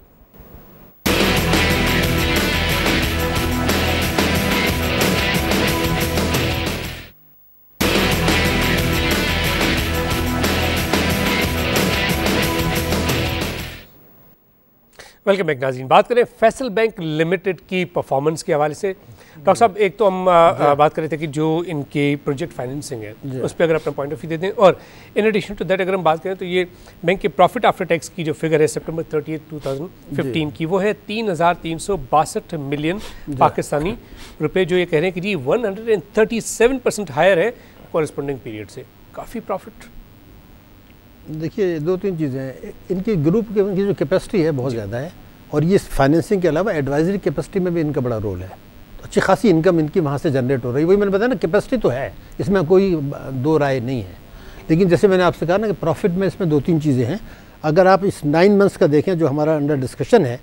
वेलकम बैक नाज़रीन। बात करें फैसल बैंक लिमिटेड की परफॉर्मेंस के हवाले से। डॉक्टर साहब, एक तो हम बात कर रहे थे कि जो इनके प्रोजेक्ट फाइनेंसिंग है उस पर अगर अपना पॉइंट ऑफ व्यू दे दें, और इन एडिशन टू दैट अगर हम बात करें तो ये बैंक के प्रॉफिट आफ्टर टैक्स की जो फिगर है सितंबर 30, 2015 की, वो है 3,362 मिलियन पाकिस्तानी रुपए, जो ये कह रहे हैं कि जी 137% हायर है कॉरेस्पॉन्डिंग पीरियड से। काफ़ी प्रॉफिट। देखिए, दो तीन चीज़ें हैं। इनकी ग्रुप की इनकी जो कैपेसिटी है बहुत ज़्यादा है, और ये फाइनेंसिंग के अलावा एडवाइजरी कैपेसिटी में भी इनका बड़ा रोल है। तो अच्छी खासी इनकम इनकी वहाँ से जनरेट हो रही है। वही मैंने बताया ना, कैपेसिटी तो है, इसमें कोई दो राय नहीं है। लेकिन जैसे मैंने आपसे कहा ना कि प्रॉफिट में इसमें दो तीन चीज़ें हैं। अगर आप इस 9 मंथ्स का देखें जो हमारा अंडर डिस्कशन है,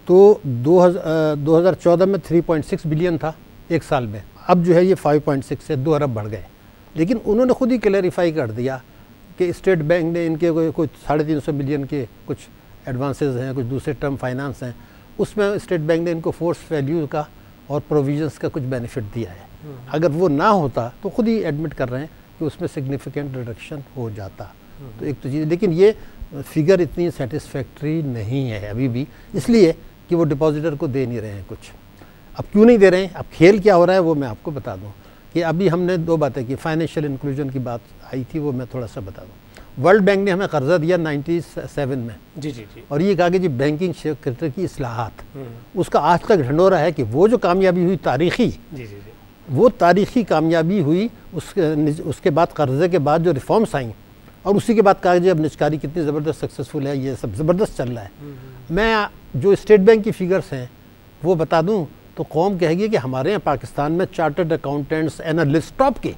तो 2014 में 3.6 बिलियन था एक साल में, अब जो है ये 5.6 से 2 अरब बढ़ गए। लेकिन उन्होंने खुद ही क्लैरिफाई कर दिया कि स्टेट बैंक ने इनके कुछ 350 मिलियन के कुछ एडवांसेस हैं, कुछ दूसरे टर्म फाइनेंस हैं, उसमें स्टेट बैंक ने इनको फोर्स वैल्यू का और प्रोविजंस का कुछ बेनिफिट दिया है। अगर वो ना होता तो खुद ही एडमिट कर रहे हैं कि उसमें सिग्निफिकेंट रिडक्शन हो जाता। तो एक तो चीज़, लेकिन ये फिगर इतनी सेटिस्फैक्ट्री नहीं है अभी भी, इसलिए कि वो डिपॉजिटर को दे नहीं रहे हैं कुछ। अब क्यों नहीं दे रहे हैं, अब खेल क्या हो रहा है वो मैं आपको बता दूँ कि अभी हमने दो बातें की, फाइनेंशियल इंक्लूजन की बात आई थी, वो मैं थोड़ा सा बता दूँ। वर्ल्ड बैंक ने हमें कर्जा दिया 97 में, जी, और ये कहा कि जी बैंकिंग सेक्टर की इस्लाहात, उसका आज तक ढंढोरा है कि वो जो कामयाबी हुई तारीखी, वो तारीखी कामयाबी हुई, उसके बाद कर्जे के बाद जो रिफॉर्म्स आई, और उसी के बाद कहा जी अब निचकारी कितनी ज़बरदस्त सक्सेसफुल है, ये सब ज़बरदस्त चल रहा है। मैं जो स्टेट बैंक की फिगर्स हैं वो बता दूँ तो कौम कहेगी कि हमारे यहाँ पाकिस्तान में चार्टर्ड अकाउंटेंट्स, एनालिस्ट, टॉप के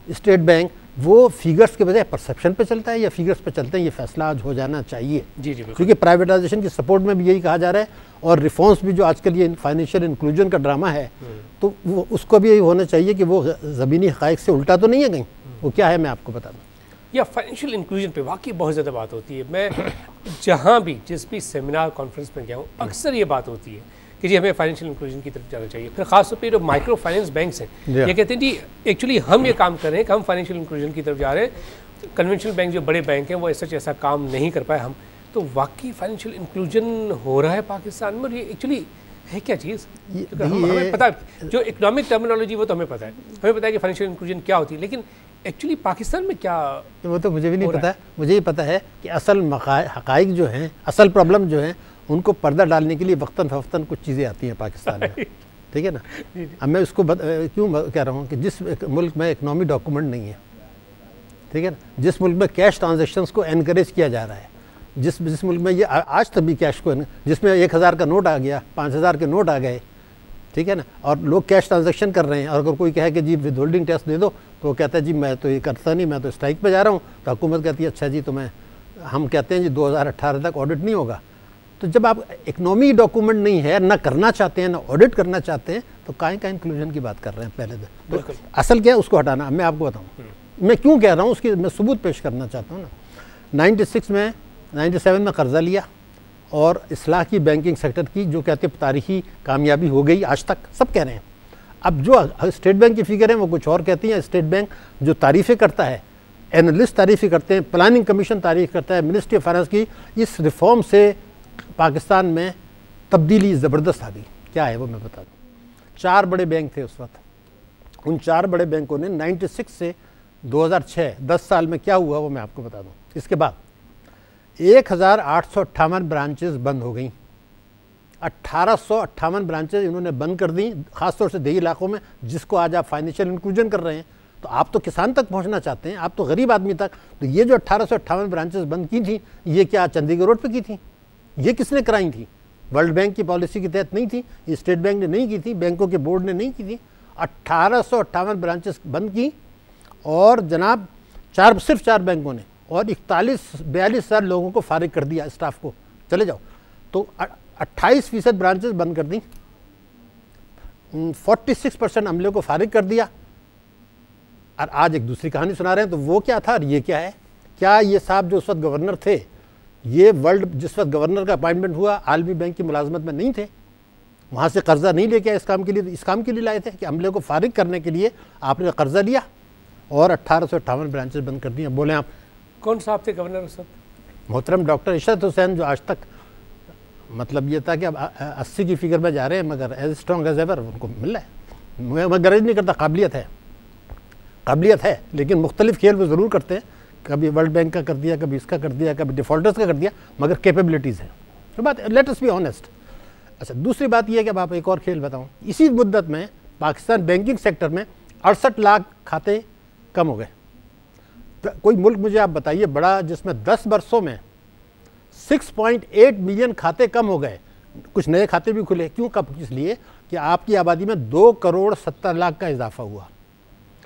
स्टेट बैंक वो फिगर्स के बजाय परसेप्शन पे चलता है या फिगर्स पे चलते हैं, ये फैसला आज हो जाना चाहिए। जी, क्योंकि प्राइवेटाइजेशन की सपोर्ट में भी यही कहा जा रहा है, और रिफॉर्म्स भी जो आजकल ये फाइनेंशियल इंक्लूजन का ड्रामा है, तो वो उसको भी यही होना चाहिए कि वो ज़मीनी हक़ाइक़ से उल्टा तो नहीं है कहीं। वो क्या है मैं आपको बता दूँ। या फाइनेंशियल इंक्लूजन पे वाकई बहुत ज़्यादा बात होती है। मैं जहाँ भी जिस भी सेमिनार कॉन्फ्रेंस में गया हूँ, अक्सर ये बात होती है कि जी हमें फाइनेंशियल इंक्लूजन की तरफ जाना चाहिए। फिर खासतौर पे जो माइक्रो फाइनेंस बैंक्स हैं, ये कहते हैं जी एक्चुअली हम ये काम कर रहे हैं कि हम फाइनेंशियल इंक्लूजन की तरफ जा रहे हैं। कन्वेंशनल बैंक जो बड़े बैंक हैं वो ऐसा काम नहीं कर पाए हम। तो वाकई फाइनेंशियल इंक्लूजन हो रहा है पाकिस्तान में, और ये एक्चुअली है क्या चीज़? हमें पता है जो इकोनॉमिक टर्मिनोलॉजी वो तो हमें पता है कि फाइनेंशियल इंक्लूजन क्या होती है, लेकिन एक्चुअली पाकिस्तान में क्या, वो तो मुझे भी नहीं पता है। मुझे ये पता है कि असल हक़ाइक़ जो हैं, असल प्रॉब्लम जो हैं, उनको पर्दा डालने के लिए वक्तन फ़वक्तन कुछ चीज़ें आती हैं पाकिस्तान में, ठीक है ना। अब मैं उसको क्यों कह रहा हूँ कि जिस मुल्क में इकनॉमी डॉक्यूमेंट नहीं है, ठीक है ना, जिस मुल्क में कैश ट्रांजैक्शंस को एनकरेज किया जा रहा है, जिस मुल्क में ये आज तक भी कैश को, जिसमें 1000 का नोट आ गया, 5000 के नोट आ गए, ठीक है ना, और लोग कैश ट्रांजैक्शन कर रहे हैं, और अगर कोई कहे कि जी विद होल्डिंग टैक्स दे दो, तो वो कहता है जी मैं तो ये करता नहीं, मैं तो स्ट्राइक पे जा रहा हूँ। तो हुकूमत कहती है अच्छा जी, तो हम कहते हैं जी 2018 तक ऑडिट नहीं होगा। तो जब आप इकनॉमी डॉक्यूमेंट नहीं है, ना करना चाहते हैं, ना ऑडिट करना चाहते हैं, तो काहे का इंक्लूजन की बात कर रहे हैं पहले तो असल क्या है उसको हटाना। मैं आपको बताऊँ मैं क्यों कह रहा हूँ, उसकी मैं सबूत पेश करना चाहता हूँ ना। 97 में कर्जा लिया, और इस्लाह की बैंकिंग सेक्टर की जो कहते हैं तारीखी कामयाबी हो गई, आज तक सब कह रहे हैं। अब जो स्टेट बैंक की फिगर है वो कुछ और कहती हैं। स्टेट बैंक जो तारीफ़ें करता है, एनालिस्ट तारीफ़ें करते हैं, प्लानिंग कमीशन तारीफ़ करता है, मिनिस्ट्री ऑफ फाइनेंस की इस रिफॉर्म से पाकिस्तान में तब्दीली ज़बरदस्त आ गई। क्या है वो मैं बता दूँ। 4 बड़े बैंक थे उस वक्त, उन 4 बड़े बैंकों ने 96 से 2006 10 साल में क्या हुआ वो मैं आपको बता दूं। इसके बाद 1858 ब्रांचेस बंद हो गई, 1858 ब्रांचेस इन्होंने बंद कर दी, खासतौर से देही इलाकों में, जिसको आज आप फाइनेंशियल इंक्लूजन कर रहे हैं। तो आप तो किसान तक पहुंचना चाहते हैं, आप तो गरीब आदमी तक। तो ये जो 1858 ब्रांचेस बंद की थी, ये क्या चंडीगढ़ रोड पे की थी? ये किसने कराई थी? वर्ल्ड बैंक की पॉलिसी के तहत नहीं थी, ये स्टेट बैंक ने नहीं की थी, बैंकों के बोर्ड ने नहीं की थी। 1858 ब्रांचेस बंद की और जनाब सिर्फ चार बैंकों ने, और 42,000 लोगों को फारिग कर दिया, स्टाफ को चले जाओ। तो 28% ब्रांचेस बंद कर दी, 46% अमले को फारिग कर दिया। और आज एक दूसरी कहानी सुना रहे हैं। तो वो क्या था और ये क्या है? क्या ये साहब जो उस वक्त गवर्नर थे, ये वर्ल्ड जिस वक्त गवर्नर का अपॉइंटमेंट हुआ आलमी बैंक की मुलाजमत में नहीं थे, वहाँ से कर्जा नहीं लेके आए इस काम के लिए? इस काम के लिए लाए थे कि अमले को फारिग करने के लिए आपने कर्जा लिया और 1858 ब्रांचेस बंद कर दिए। बोले आप कौन साहब थे गवर्नर उस वक्त? मोहतरम डॉक्टर इशरत हुसैन, जो आज तक मतलब ये था कि अब 80 की फिगर में जा रहे हैं, मगर एज स्ट्रॉन्ग एज एवर उनको मिल रहा है। मैं गरज नहीं करता, काबिलियत है, लेकिन मुख्तलिफ खेल वो ज़रूर करते हैं। कभी वर्ल्ड बैंक का कर दिया, कभी इसका कर दिया, कभी डिफ़ॉल्टर्स का कर दिया, मगर कैपेबिलिटीज़ हैं। तो बात, लेट अस बी ऑनेस्ट। अच्छा, दूसरी बात यह है कि अब आप एक और खेल बताऊँ। इसी मुद्दत में पाकिस्तान बैंकिंग सेक्टर में 68 लाख खाते कम हो गए। कोई मुल्क मुझे आप बताइए बड़ा जिसमें 10 वर्षों में 6.8 मिलियन खाते कम हो गए। कुछ नए खाते भी खुले, क्यों? कब? इसलिए कि आपकी आबादी में 2 करोड़ 70 लाख का इजाफा हुआ।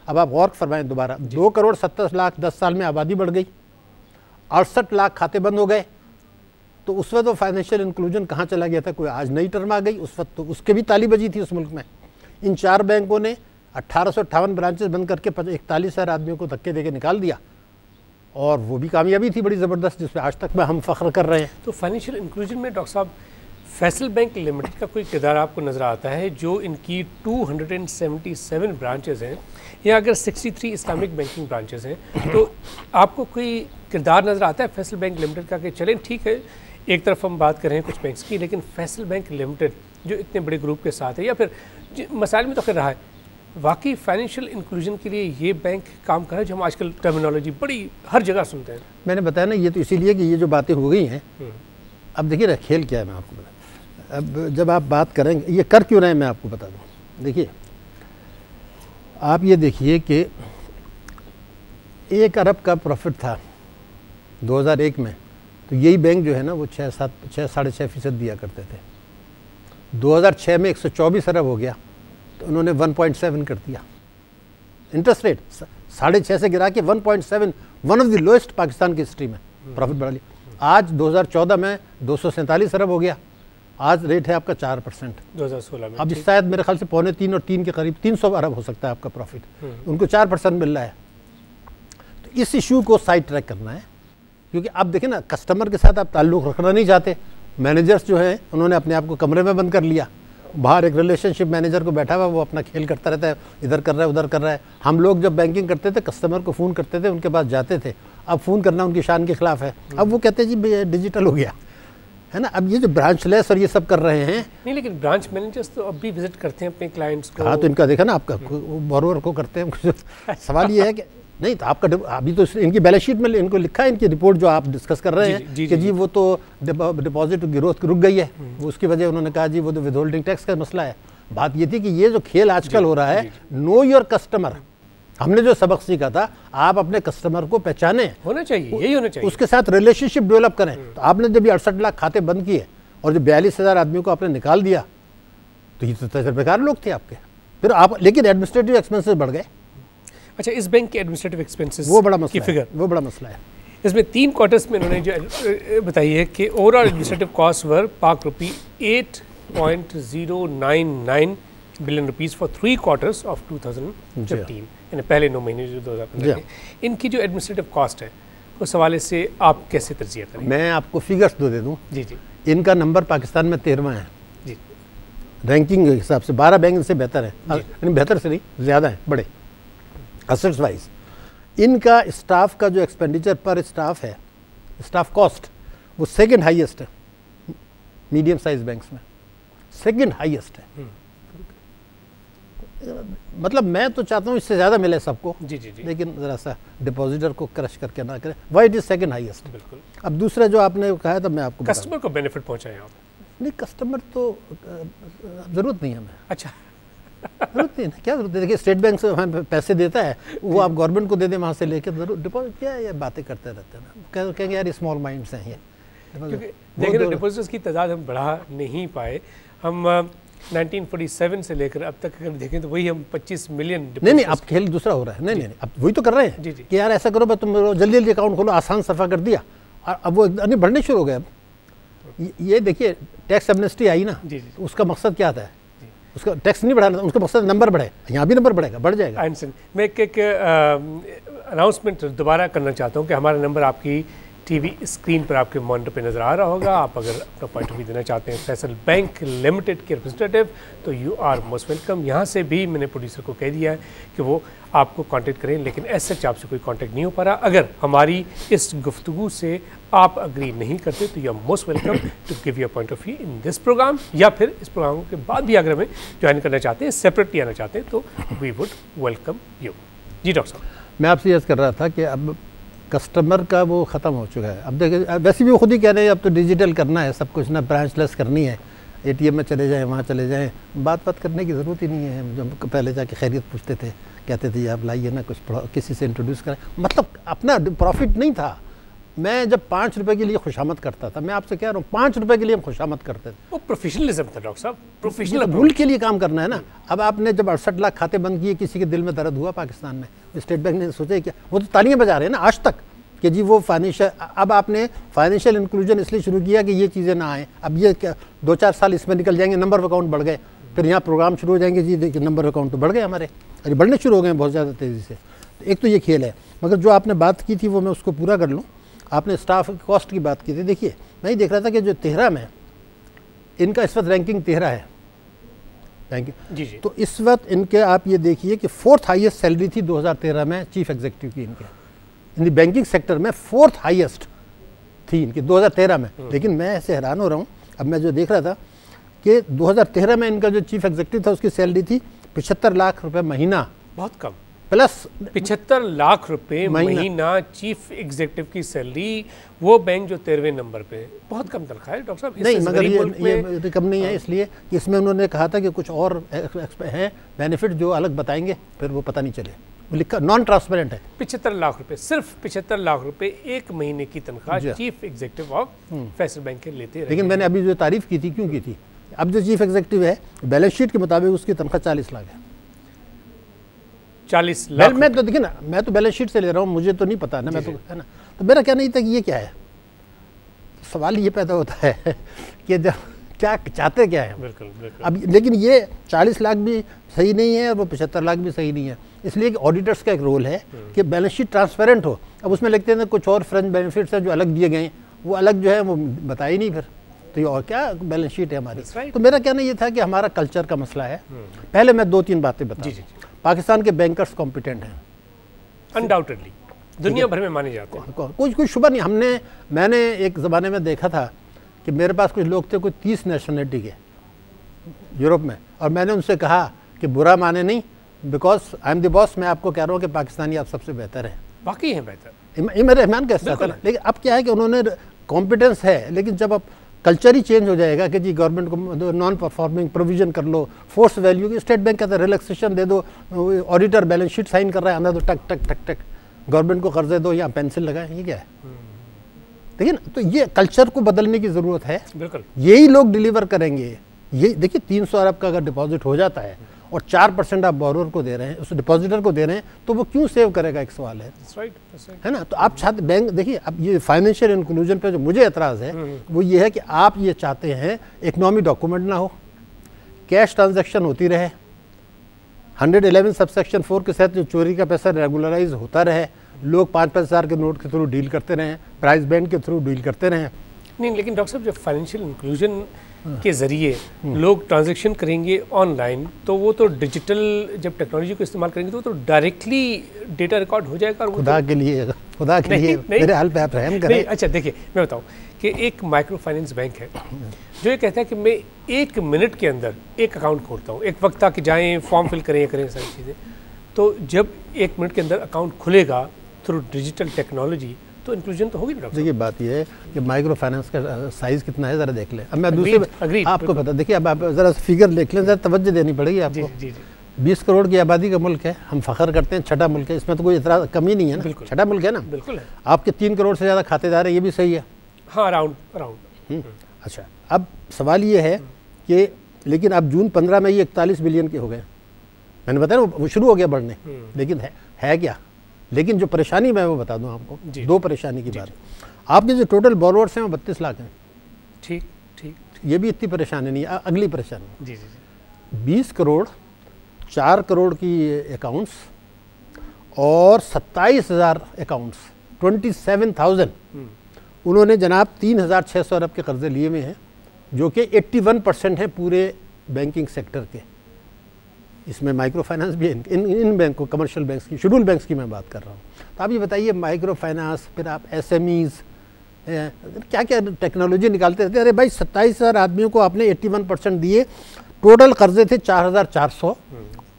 अब आप गौर फरमाएं दोबारा, 2 करोड़ 70 लाख 10 साल में आबादी बढ़ गई, 68 लाख खाते बंद हो गए। तो उस वक्त तो फाइनेंशियल इंक्लूजन कहाँ चला गया था? कोई आज नई टर्म आ गई, उस वक्त तो उसके भी ताली बजी थी उस मुल्क में। इन चार बैंकों ने 1858 ब्रांचेस बंद करके 41,000 आदमियों को धक्के देके निकाल दिया, और वो भी कामयाबी थी बड़ी ज़बरदस्त, जिस पर आज तक में हम फ़ख्र कर रहे हैं। तो फाइनेंशियल इंक्लूजन में डॉक्टर साहब फैसल बैंक लिमिटेड का कोई किरदार आपको नज़र आता है? जो इनकी 277 ब्रांचेस हैं, या अगर 63 इस्लामिक बैंकिंग ब्रांचेस हैं, तो आपको कोई किरदार नज़र आता है फैसल बैंक लिमिटेड का कि चलें ठीक है, एक तरफ हम बात कर रहे हैं कुछ बैंक्स की, लेकिन फैसल बैंक लिमिटेड जो इतने बड़े ग्रुप के साथ है, या फिर मसाइल में तो कर रहा है, वाकई फाइनेंशियल इंक्लूजन के लिए ये बैंक काम कर रहा है? जो हम आजकल टर्मिनोलॉजी बड़ी हर जगह सुनते हैं। मैंने बताया ना, ये तो इसीलिए कि ये जो बातें हो गई हैं, अब देखिए ना खेल क्या है, मैं आपको बता। अब जब आप बात करेंगे ये कर क्यों रहे हैं, मैं आपको बता दूं। देखिए, आप ये देखिए कि 1 अरब का प्रॉफिट था 2001 में, तो यही बैंक जो है ना वो 6.5% दिया करते थे। 2006 में 124 अरब हो गया, तो उन्होंने 1.7 कर दिया। इंटरेस्ट रेट 6.5 से गिरा के 1.7, one of the lowest Pakistan की हिस्ट्री में प्रॉफिट बढ़ा लिया। आज 2014 में 247 अरब हो गया, आज रेट है आपका 4%। 2016 में अब शायद मेरे ख्याल से 2.25 और 3 के करीब 300 अरब हो सकता है आपका प्रॉफिट, उनको 4% मिल रहा है। तो इस इशू को साइड ट्रैक करना है, क्योंकि आप देखें ना, कस्टमर के साथ आप ताल्लुक़ रखना नहीं चाहते। मैनेजर्स जो हैं उन्होंने अपने आप को कमरे में बंद कर लिया, बाहर एक रिलेशनशिप मैनेजर को बैठा हुआ, वो अपना खेल करता रहता है, इधर कर रहा है उधर कर रहा है। हम लोग जब बैंकिंग करते थे कस्टमर को फ़ोन करते थे, उनके पास जाते थे, अब फ़ोन करना उनकी शान के खिलाफ है। अब वो कहते हैं जी डिजिटल हो गया है ना। अब ये जो ब्रांचलेस और ये सब कर रहे हैं, नहीं, लेकिन ब्रांच मैनेजर्स तो अब भी विजिट करते हैं अपने क्लाइंट्स को। हाँ, तो इनका देखा ना आपका बोरोवर को करते हैं। सवाल ये है कि नहीं, तो आपका अभी तो इनकी बैलेंस शीट में इनको लिखा है, इनकी रिपोर्ट जो आप डिस्कस कर रहे हैं कि जी वो तो डिपॉजिट ग्रोथ रुक गई है, वो उसकी वजह उन्होंने कहा जी वो तो विदहोल्डिंग टैक्स का मसला है। बात ये थी कि ये जो खेल आजकल हो रहा है, नो योर कस्टमर, हमने जो सबक सीखा था, आप अपने कस्टमर को पहचाने, होना चाहिए, यही होना चाहिए, उसके साथ रिलेशनशिप डेवलप करें। तो आपने जब 68 लाख खाते बंद किए और जो 42,000 आदमियों को आपने निकाल दिया, तो ये तो तजर्बेकार लोग थे आपके। फिर आप, लेकिन एडमिनिस्ट्रेटिव एक्सपेंसेस बढ़ गए। अच्छा, इस बैंक के एडमिनिस्ट्रेटिव एक्सपेंसेस वो बड़ा मसला की फिगर, वो बड़ा मसला है। इसमें 3 क्वार्टर्स में इन्होंने जो बताई है कि ओवरऑल एडमिनिस्ट्रेटिव कॉस्ट वर पाक रुपी 8.099 billion rupees for 3 quarters of 2015, यानी पहले 9 महीने जो 2015 के। इनकी जो एडमिनिस्ट्रेटिव कॉस्ट है उस हवाले से आप कैसे तर्जीह करें? मैं आपको फिगर्स दे दूँ। जी जी। इनका नंबर पाकिस्तान में 13वां है जी, रैंकिंग के हिसाब से। 12 बैंक इनसे बेहतर है, यानी बेहतर से नहीं ज़्यादा है, बड़े असेट्स वाइज। इनका स्टाफ का जो एक्सपेंडिचर पर स्टाफ है, स्टाफ कॉस्ट, वो सेकंड हाईएस्ट है मीडियम साइज बैंक्स में, सेकंड हाईएस्ट है। मतलब मैं तो चाहता हूँ इससे ज़्यादा मिले सबको, जी जी जी, लेकिन ज़रा सा डिपॉजिटर को क्रश करके ना करें। Why it is second highest. बिल्कुल। अब दूसरा जो आपने कहा तो मैं आपको कस्टमर को बेनिफिट पहुंचाएं आप? नहीं, कस्टमर तो ज़रूरत नहीं है हमें। अच्छा, जरूरत नहीं है, क्या जरूरत है? देखिए स्टेट बैंक से हमें पैसे देता है, वो आप गवर्नमेंट को दे दें वहाँ से लेके, जरूर डिपॉजिट क्या है, ये बातें करते रहते हैं ना, कहेंगे यार स्मॉल माइंड्स हैं ये। क्योंकि देखिए ना डिपॉजिटर्स की तादाद हम बढ़ा नहीं पाए। हम 1947 से लेकर अब तक अगर देखें तो वही हम 25 मिलियन। नहीं, अब खेल दूसरा हो रहा है। नहीं, अब वही तो कर रहे हैं जी जी कि यार ऐसा करो, तुम जल्दी जल्दी अकाउंट खोलो, आसान सफ़ा कर दिया, और अब वो नहीं बढ़ने शुरू हो गए। अब ये देखिए टैक्स एमनेस्टी आई ना, जी जी, तो उसका मकसद क्या था? उसका टैक्स नहीं बढ़ाना, उसका मकसद नंबर बढ़े, यहाँ भी नंबर बढ़ेगा, बढ़ जाएगा। मैं एक अनाउंसमेंट दोबारा करना चाहता हूँ कि हमारा नंबर आपकी टीवी स्क्रीन पर आपके मॉनिटर पे नज़र आ रहा होगा। आप अगर अपना पॉइंट ऑफ व्यू देना चाहते हैं फैसल बैंक लिमिटेड के रिप्रेजेंटेटिव, तो यू आर मोस्ट वेलकम। यहाँ से भी मैंने प्रोड्यूसर को कह दिया है कि वो आपको कांटेक्ट करें, लेकिन ऐसे आपसे कोई कांटेक्ट नहीं हो पा रहा। अगर हमारी इस गुफ्तगू से आप अग्री नहीं करते तो you are most welcome to give your point of view in this programme, या फिर इस प्रोग्राम के बाद भी अगर हमें ज्वाइन करना चाहते हैं, सेपरेटली आना चाहते हैं, तो वी वुड वेलकम यू। जी डॉक्टर साहब, मैं आपसे यह कर रहा था कि अब कस्टमर का वो ख़त्म हो चुका है। अब देखिए वैसे भी वो खुद ही कह रहे हैं अब तो डिजिटल करना है सब कुछ ना, ब्रांचलेस करनी है, एटीएम में चले जाएं, वहाँ चले जाएं, बात करने की ज़रूरत ही नहीं है। जब पहले जाके खैरियत पूछते थे, कहते थे आप लाइए ना कुछ किसी से इंट्रोड्यूस करें, मतलब अपना प्रॉफिट नहीं था। मैं जब 5 रुपए के लिए खुशामद करता था, मैं आपसे कह रहा हूँ 5 रुपए के लिए हम खुशामद करते थे, वो प्रोफेशनलिज्म था डॉक्टर साहब, प्रोफेशनल मुल्क के लिए काम करना है ना। अब आपने जब 68 लाख खाते बंद किए, किसी के दिल में दर्द हुआ पाकिस्तान में? स्टेट बैंक ने सोचा क्या? वो तो तालियां बजा रहे हैं ना आज तक कि जी वो फाइनेंशियल, अब आपने फाइनेंशियल इंक्लूजन इसलिए शुरू किया कि ये चीज़ें ना आएँ। अब ये 2-4 साल इसमें निकल जाएंगे, नंबर ऑफ अकाउंट बढ़ गए, फिर यहाँ प्रोग्राम शुरू हो जाएंगे, जी देखिए नंबर ऑफ अकाउंट तो बढ़ गए हमारे, अरे बढ़ने शुरू हो गए बहुत ज़्यादा तेज़ी से। एक तो ये खेल है, मगर जो आपने बात की थी वो मैं उसको पूरा कर लूँ। आपने स्टाफ कॉस्ट की बात की थी, देखिए मैं ही देख रहा था कि जो 13 में इनका इस वक्त रैंकिंग 13 है रैंकिंग जी जी, तो इस वक्त इनके आप ये देखिए कि 4th हाईएस्ट सैलरी थी 2013 में चीफ एग्जीक्यूटिव की, इनके इन बैंकिंग सेक्टर में 4th हाईएस्ट थी इनकी 2013 में। लेकिन मैं ऐसे हैरान हो रहा हूँ, अब मैं जो देख रहा था कि 2013 में इनका जो चीफ एग्जीक्यूटिव था उसकी सैलरी थी 75 लाख रुपए महीना, बहुत कम, प्लस 75 लाख रुपए महीना चीफ एग्जीक्यूटिव की सैलरी, वो बैंक जो 13वें नंबर पे, बहुत कम तनख्वाह है डॉक्टर साहब। नहीं, मगर ये कम नहीं है, इसलिए कि इसमें उन्होंने कहा था कि कुछ और हैं बेनिफिट जो अलग बताएंगे, फिर वो पता नहीं चले, वो लिखा नॉन ट्रांसपेरेंट है। 75 लाख रुपए, सिर्फ 75 लाख रुपए एक महीने की तनख्वाह chief executive of Faisal bank के लेते हैं। लेकिन मैंने अभी जो तारीफ की थी, क्यों की थी? अब जो चीफ एग्जीक्यूटिव है बैलेंस शीट के मुताबिक उसकी तनख्वाह 40 लाख है। 40 लाख? मैं तो देखिए ना, मैं तो बैलेंस शीट से ले रहा हूँ, मुझे तो नहीं पता ना, मैं तो है ना, तो मेरा कहना ये था कि ये क्या है। सवाल ये पैदा होता है कि जब क्या चाहते क्या है। बिल्कुल बिल्कुल। अब लेकिन ये 40 लाख भी सही नहीं है और वो 75 लाख भी सही नहीं है, इसलिए कि ऑडिटर्स का एक रोल है कि बैलेंस शीट ट्रांसपेरेंट हो। अब उसमें लिखते हैं कुछ और फ्रेंच बेनिफिट्स हैं जो अलग दिए गए, वो अलग जो है वो बताए नहीं, फिर तो ये और क्या बैलेंस शीट है हमारी। तो मेरा कहना ये था कि हमारा कल्चर का मसला है। पहले मैं 2-3 बातें बता दूं। पाकिस्तान के बैंकर्स कॉम्पिटेंट हैं अनडाउटेडली, दुनिया भर में माने जाते हैं, कोई शुबा नहीं। मैंने एक ज़माने में देखा था कि मेरे पास कुछ लोग थे कोई 30 नेशनलिटी के यूरोप में, और मैंने उनसे कहा कि बुरा माने नहीं, because I am the boss, मैं आपको कह रहा हूँ कि पाकिस्तानी आप सबसे बेहतर है। वाकई है बेहतर, इमरान रहमान का हिस्सा था ना। लेकिन अब क्या है कि उन्होंने कॉम्पिटेंस है, लेकिन जब अब कल्चर ही चेंज हो जाएगा कि जी गवर्नमेंट को नॉन परफॉर्मिंग प्रोविजन कर लो, फोर्स वैल्यू की, स्टेट बैंक कहता है रिलैक्सेशन दे दो, ऑडिटर बैलेंस शीट साइन कर रहा है, आना तो टक टक टक टक, गवर्नमेंट को कर्जे दो या पेंसिल लगाए, ये क्या है? देखिए ना, तो ये कल्चर को बदलने की ज़रूरत है। बिल्कुल, यही लोग डिलीवर करेंगे। ये देखिए 300 अरब का अगर डिपॉजिट हो जाता है और 4% आप बोरोर को दे रहे हैं, उस डिपॉजिटर को दे रहे हैं, तो वो क्यों सेव करेगा, एक सवाल है। है ना? तो आप चाहते बैंक, देखिए अब ये फाइनेंशियल इंक्लूजन पे जो मुझे एतराज़ है वो ये है कि आप ये चाहते हैं इकनॉमी डॉक्यूमेंट ना हो, कैश ट्रांजैक्शन होती रहे, 111 सबसेक्शन 4 के तहत जो चोरी का पैसा रेगुलराइज होता रहे, लोग 5-5 हज़ार के नोट के थ्रू डील करते रहें, प्राइस बैंड के थ्रू डील करते रहें। नहीं, लेकिन डॉक्टर साहब जब फाइनेंशियल इंक्लूजन के ज़रिए लोग ट्रांजैक्शन करेंगे ऑनलाइन, तो वो तो डिजिटल जब टेक्नोलॉजी को इस्तेमाल करेंगे तो वो तो डायरेक्टली डेटा रिकॉर्ड हो जाएगा। और खुदा के लिए मेरे हाल पे आप रहम करें। अच्छा देखिए, मैं बताऊँ कि एक माइक्रो फाइनेंस बैंक है जो ये कहता है कि मैं 1 मिनट के अंदर एक अकाउंट खोलता हूँ। एक वक्त था कि जाएँ फॉर्म फिल करें सारी चीज़ें, तो जब 1 मिनट के अंदर अकाउंट खुलेगा थ्रू डिजिटल टेक्नोलॉजी तो इंक्लूजन तो होगी। देखिए बात ये है कि माइक्रो फाइनेंस का साइज़ कितना है ज़रा देख लें। अब मैं दूसरे आपको पता, देखिए अब आप ज़रा फिगर देख लें, ज़रा तवज्जो देनी पड़ेगी आपको। जी 20 करोड़ की आबादी का मुल्क है, हम फ़ख्र करते हैं छठा मुल्क है, इसमें तो कोई इतना कमी नहीं है ना, छठा मुल्क है ना। बिल्कुल है। आपके 3 करोड़ से ज़्यादा खातेदार है, ये भी सही है। हाँ, अराउंड। अच्छा, अब सवाल ये है कि लेकिन अब जून 15 में ये 41 बिलियन के हो गए। मैंने बताया ना वो शुरू हो गया बढ़ने, लेकिन है क्या। लेकिन जो परेशानी मैं वो बता दूं आपको, 2 परेशानी की बात। आपके जो टोटल बोरोवर्स हैं वो 32 लाख हैं। ठीक। ये भी इतनी परेशानी नहीं है। अगली परेशानी जी 20 करोड़ 4 करोड़ की अकाउंट्स और 27,000 अकाउंट्स, 27,000 उन्होंने जनाब 3,600 अरब के कर्जे लिए हुए हैं, जो कि 81% है पूरे बैंकिंग सेक्टर के। इसमें माइक्रो फाइनेंस भी है, इन बैंकों, कमर्शियल बैंक्स की, शेड्यूल बैंक्स की मैं बात कर रहा हूँ। तो आप ये बताइए, माइक्रो फाइनेंस, फिर आप SMEs, क्या क्या टेक्नोलॉजी निकालते रहते हैं। अरे भाई 27,000 आदमियों को आपने 81% दिए, टोटल कर्जे थे 4,400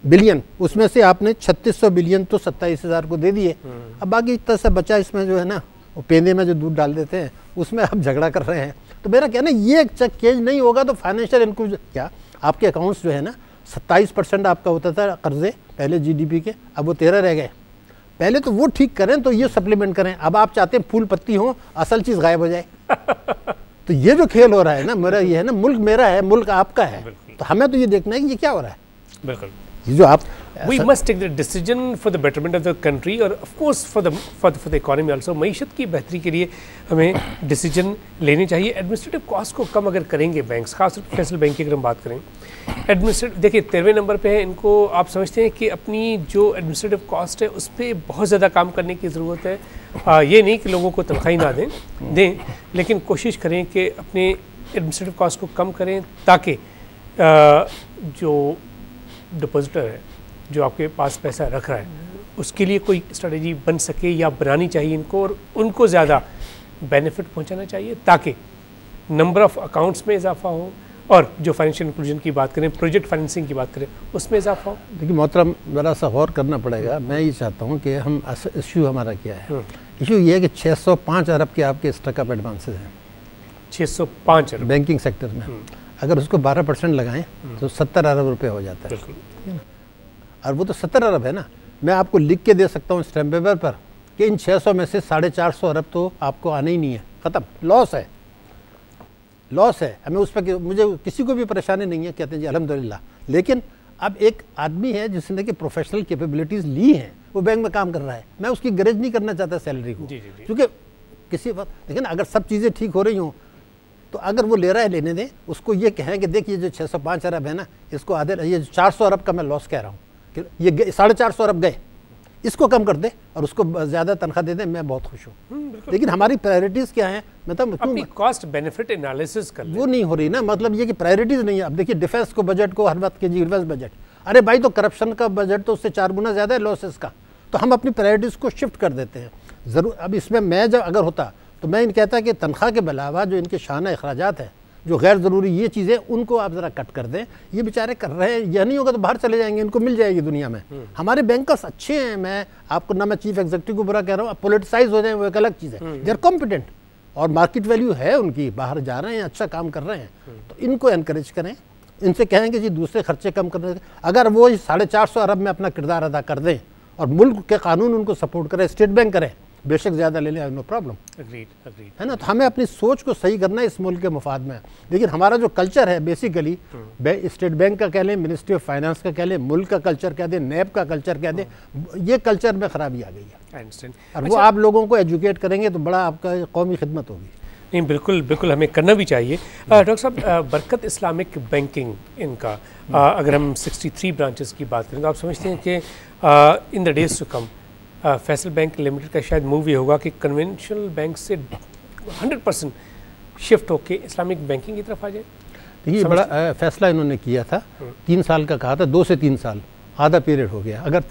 बिलियन, उसमें से आपने 3600 बिलियन तो 27,000 को दे दिए। अब बाकी इतना सा बचा, इसमें जो है ना वो पेंदे में जो दूध डाल देते हैं उसमें आप झगड़ा कर रहे हैं। तो मेरा कहना ये चेंज नहीं होगा तो फाइनेंशियल इंक्लूजन क्या, आपके अकाउंट्स जो है ना 27% आपका होता था कर्जे पहले GDP के, अब वो 13 रह गए। पहले तो वो ठीक करें तो ये सप्लीमेंट करें। अब आप चाहते हैं फूल पत्ती हो, असल चीज़ गायब हो जाए। तो ये जो खेल हो रहा है ना, मेरा ये है ना, मुल्क मेरा है, मुल्क आपका है, तो हमें तो ये देखना है कि ये क्या हो रहा है। बिल्कुल, ये जो आप we must take the decision for the betterment of the country और of course for the economy also। मईशत की बेहतरी के लिए हमें डिसीजन लेने चाहिए। एडमिनिस्ट्रेटिव कॉस्ट को कम अगर करेंगे बैंक्स, खासतौर पर फेडरल बैंक की अगर हम बात करें, एडमिनिस्ट्रेटिव देखिए 13वें नंबर पे है। इनको आप समझते हैं कि अपनी जो एडमिनिस्ट्रेटिव कॉस्ट है उस पर बहुत ज़्यादा काम करने की ज़रूरत है। ये नहीं कि लोगों को तनख्वाही ना दें, लेकिन कोशिश करें कि अपने एडमिनिस्ट्रेटिव कॉस्ट को कम करें, ताकि जो डिपॉजिटर है, जो आपके पास पैसा रख रहा है, उसके लिए कोई स्ट्रेटजी बन सके या बनानी चाहिए इनको, और उनको ज़्यादा बेनिफिट पहुंचाना चाहिए, ताकि नंबर ऑफ़ अकाउंट्स में इजाफा हो, और जो फाइनेंशियल इंक्लूजन की बात करें, प्रोजेक्ट फाइनेंसिंग की बात करें, उसमें इजाफा हो। देखिए मोहतरम, ज़रा सा गौर करना पड़ेगा। मैं ये चाहता हूँ कि हम इशू हमारा क्या है। इशू ये है कि 605 अरब के आपके स्टक-अप एडवांसेज हैं, 605 अरब बैंकिंग सेक्टर में। अगर उसको 12% लगाएं तो 70 अरब रुपये हो जाता है। और वो तो 70 अरब है ना। मैं आपको लिख के दे सकता हूँ स्टैम्प पेपर पर कि इन 600 में से 450 अरब तो आपको आने ही नहीं है, ख़त्म, लॉस है। हमें उस पर, मुझे किसी को भी परेशानी नहीं है, कहते हैं जी अल्हम्दुलिल्लाह। लेकिन अब एक आदमी है जिसने कि प्रोफेशनल कैपेबिलिटीज़ ली हैं, वो बैंक में काम कर रहा है, मैं उसकी गरज नहीं करना चाहता सैलरी को, क्योंकि किसी वक्त लेकिन अगर सब चीज़ें ठीक हो रही हों तो अगर वो ले रहा है लेने दें। उसको ये कहें कि देखिए जो 605 अरब है ना, इसको आधे, ये 400 अरब का मैं लॉस कह रहा हूँ कि ये 450 अरब गए, इसको कम कर दे और उसको ज़्यादा तनख्वाह दे दें, मैं बहुत खुश हूँ। लेकिन हमारी प्रायोरिटीज़ क्या हैं, मतलब अपनी कॉस्ट बेनिफिट एनालिसिस कर वो नहीं हो रही ना। मतलब ये कि प्रायोरिटीज़ नहीं है। अब देखिए डिफेंस को बजट को हर वक्त के जी डिफेंस बजट, अरे भाई तो करप्शन का बजट तो उससे 4 गुना ज़्यादा है लॉसेस का, तो हम अपनी प्रायोरिटीज़ को शिफ्ट कर देते हैं। ज़रूर अब इसमें मैं जब अगर होता तो मैं इन कहता कि तनख्वाह के अलावा जो इनके शाना अखराजात हैं, जो गैर ज़रूरी ये चीज़ें, उनको आप ज़रा कट कर दें। ये बेचारे कर रहे हैं, यह नहीं होगा तो बाहर चले जाएंगे, इनको मिल जाएगी दुनिया में। हमारे बैंकर्स अच्छे हैं, मैं आपको ना मैं चीफ एग्जीक्यूटिव को बुरा कह रहा हूँ, पोलिटिसाइज हो जाए वो एक अलग चीज़ है। दे आर कॉम्पिटेंट और मार्केट वैल्यू है उनकी, बाहर जा रहे हैं, अच्छा काम कर रहे हैं, तो इनको एनकरेज करें। इनसे कहें कि जी दूसरे खर्चे कम करने, अगर वो 450 अरब में अपना किरदार अदा कर दें और मुल्क के कानून उनको सपोर्ट करें, स्टेट बैंक करें, बेशक ज़्यादा ले लें, नो प्रॉब्लम, है ना। तो हमें अपनी सोच को सही करना है इस मुल्क के मुफाद में। लेकिन हमारा जो कल्चर है बेसिकली, स्टेट बैंक का कह लें, मिनिस्ट्री ऑफ फाइनेंस का कह लें, मुल्क का कल्चर कह दें, नैब का कल्चर कह दें, ये कल्चर में ख़राबी आ गई है। और वो आप लोगों को एजुकेट करेंगे तो बड़ा आपका कौमी खिदमत होगी। नहीं, बिल्कुल बिल्कुल हमें करना भी चाहिए। डॉक्टर साहब, बरकत इस्लामिक बैंकिंग इनका अगर हम 63 ब्रांचेस की बात करें तो आप समझते हैं कि in the days to come Faysal bank limited का शायद मूव ये होगा कि कन्वेंशनल बैंक से 100% शिफ्ट होके इस्लामिक बैंकिंग की तरफ आ जाए? ये बड़ा फैसला इन्होंने किया था, 3 साल का कहा था, 2 से 3 साल, आधा पीरियड हो गया। अगर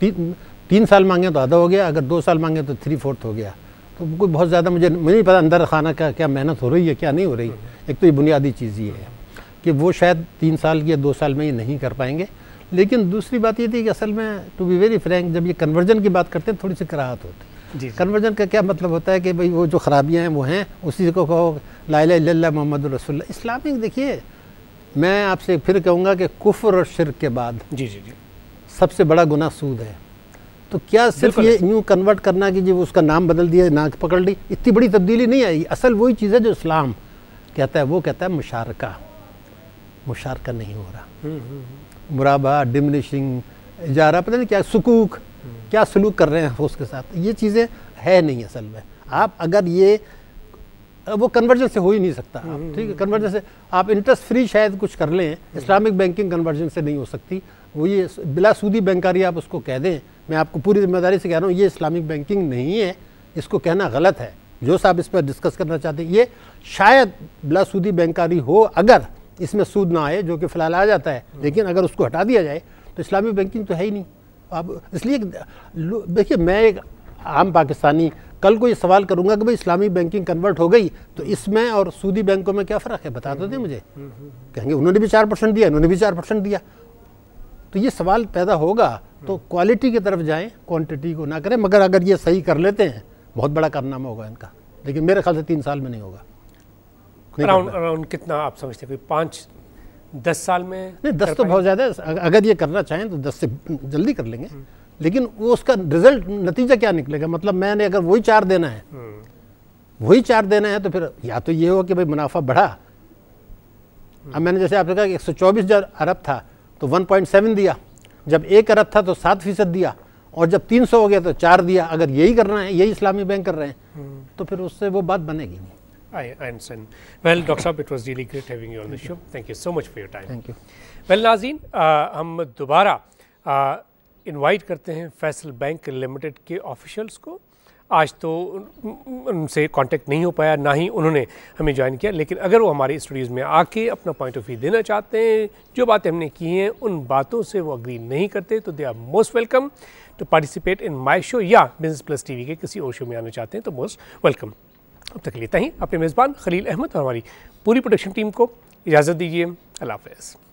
3 साल मांगे तो आधा हो गया, अगर 2 साल मांगे तो 3/4 हो गया। तो कोई बहुत ज़्यादा मुझे नहीं पता अंदर खाना का क्या मेहनत हो रही है क्या नहीं हो रही। एक तो ये बुनियादी चीज़ ये है कि वो शायद 3 साल या 2 साल में ये नहीं कर पाएंगे। लेकिन दूसरी बात ये थी कि असल में टू बी वेरी फ्रैंक, जब ये कन्वर्जन की बात करते हैं थोड़ी सी कराहत होती है। कन्वर्जन का क्या मतलब होता है कि भाई वो जो खराबियाँ हैं वो हैं, उसी को कहो ला इलाहा इल्लल्लाह मुहम्मदुर रसूलुल्लाह। इस्लामिक देखिए, मैं आपसे फिर कहूँगा कि कुफ्र और शिर्क के बाद जी सबसे बड़ा गुनाह सूद है। तो क्या सिर्फ ये यूँ कन्वर्ट करना कि जी उसका नाम बदल दिया, नाक पकड़ ली, इतनी बड़ी तब्दीली नहीं आएगी। असल वही चीज़ है जो इस्लाम कहता है, वो कहता है मुशारका नहीं हो रहा, मुराबा, डिमिनिशिंग, इजारा, पता नहीं क्या सुकूक, क्या सलूक कर रहे हैं उसके साथ, ये चीज़ें है नहीं असल में। आप अगर ये वो कन्वर्जन से हो ही नहीं सकता, ठीक है, कन्वर्जन से आप इंटरेस्ट फ्री शायद कुछ कर लें, इस्लामिक बैंकिंग कन्वर्जन से नहीं हो सकती। वो ये बिला सूदी बैंकारी आप उसको कह दें, मैं आपको पूरी जिम्मेदारी से कह रहा हूँ, ये इस्लामिक बैंकिंग नहीं है, इसको कहना गलत है। जो साहब इस पर डिस्कस करना चाहते हैं, ये शायद बिला सूदी बैंकारी हो अगर इसमें सूद ना आए, जो कि फ़िलहाल आ जाता है, लेकिन अगर उसको हटा दिया जाए तो इस्लामिक बैंकिंग तो है ही नहीं। अब इसलिए देखिए, मैं एक आम पाकिस्तानी कल को ये सवाल करूंगा कि भाई इस्लामिक बैंकिंग कन्वर्ट हो गई तो इसमें और सूदी बैंकों में क्या फ़र्क है, बता दो दे मुझे। कहेंगे उन्होंने भी 4% दिया, इन्होंने भी 4% दिया। तो ये सवाल पैदा होगा। तो क्वालिटी की तरफ जाएं, क्वांटिटी को ना करें। मगर अगर ये सही कर लेते हैं, बहुत बड़ा कारनामा होगा इनका, लेकिन मेरे ख्याल से 3 साल में नहीं होगा। अराउंड कितना आप समझते हैं, कोई 5-10 साल में? नहीं, 10 तो बहुत ज़्यादा है। अगर ये करना चाहें तो 10 से जल्दी कर लेंगे, लेकिन वो उसका रिजल्ट, नतीजा क्या निकलेगा? मतलब मैंने अगर वही 4 देना है तो फिर या तो ये हो कि भाई मुनाफा बढ़ा। अब मैंने जैसे आपने कहा कि 124 अरब था तो 1.7 दिया, जब 1 अरब था तो 7% दिया, और जब 300 हो गया तो 4 दिया। अगर यही करना है, यही इस्लामी बैंक कर रहे हैं, तो फिर उससे वो बात बनेगी नहीं। I understand. Well, Dr. Saab, it was really great having you on the show. Thank you so much for your time. Thank you. Well, नाज़रीन, हम दोबारा इनवाइट करते हैं फैसल बैंक लिमिटेड के ऑफिशियल्स को। आज तो उनसे कांटेक्ट नहीं हो पाया, ना ही उन्होंने हमें ज्वाइन किया, लेकिन अगर वो हमारे स्टूडियोज़ में आके अपना पॉइंट ऑफ व्यू देना चाहते हैं, जो बातें हमने की हैं उन बातों से वो अग्री नहीं करते, तो they are most welcome to participate in my show, या बिजनेस प्लस टीवी के किसी और शो में आना चाहते हैं तो मोस्ट वेलकम। अब तक लेता ही अपने मेज़बान खलील अहमद और हमारी पूरी प्रोडक्शन टीम को इजाज़त दीजिए। अल्लाह हाफ़िज़।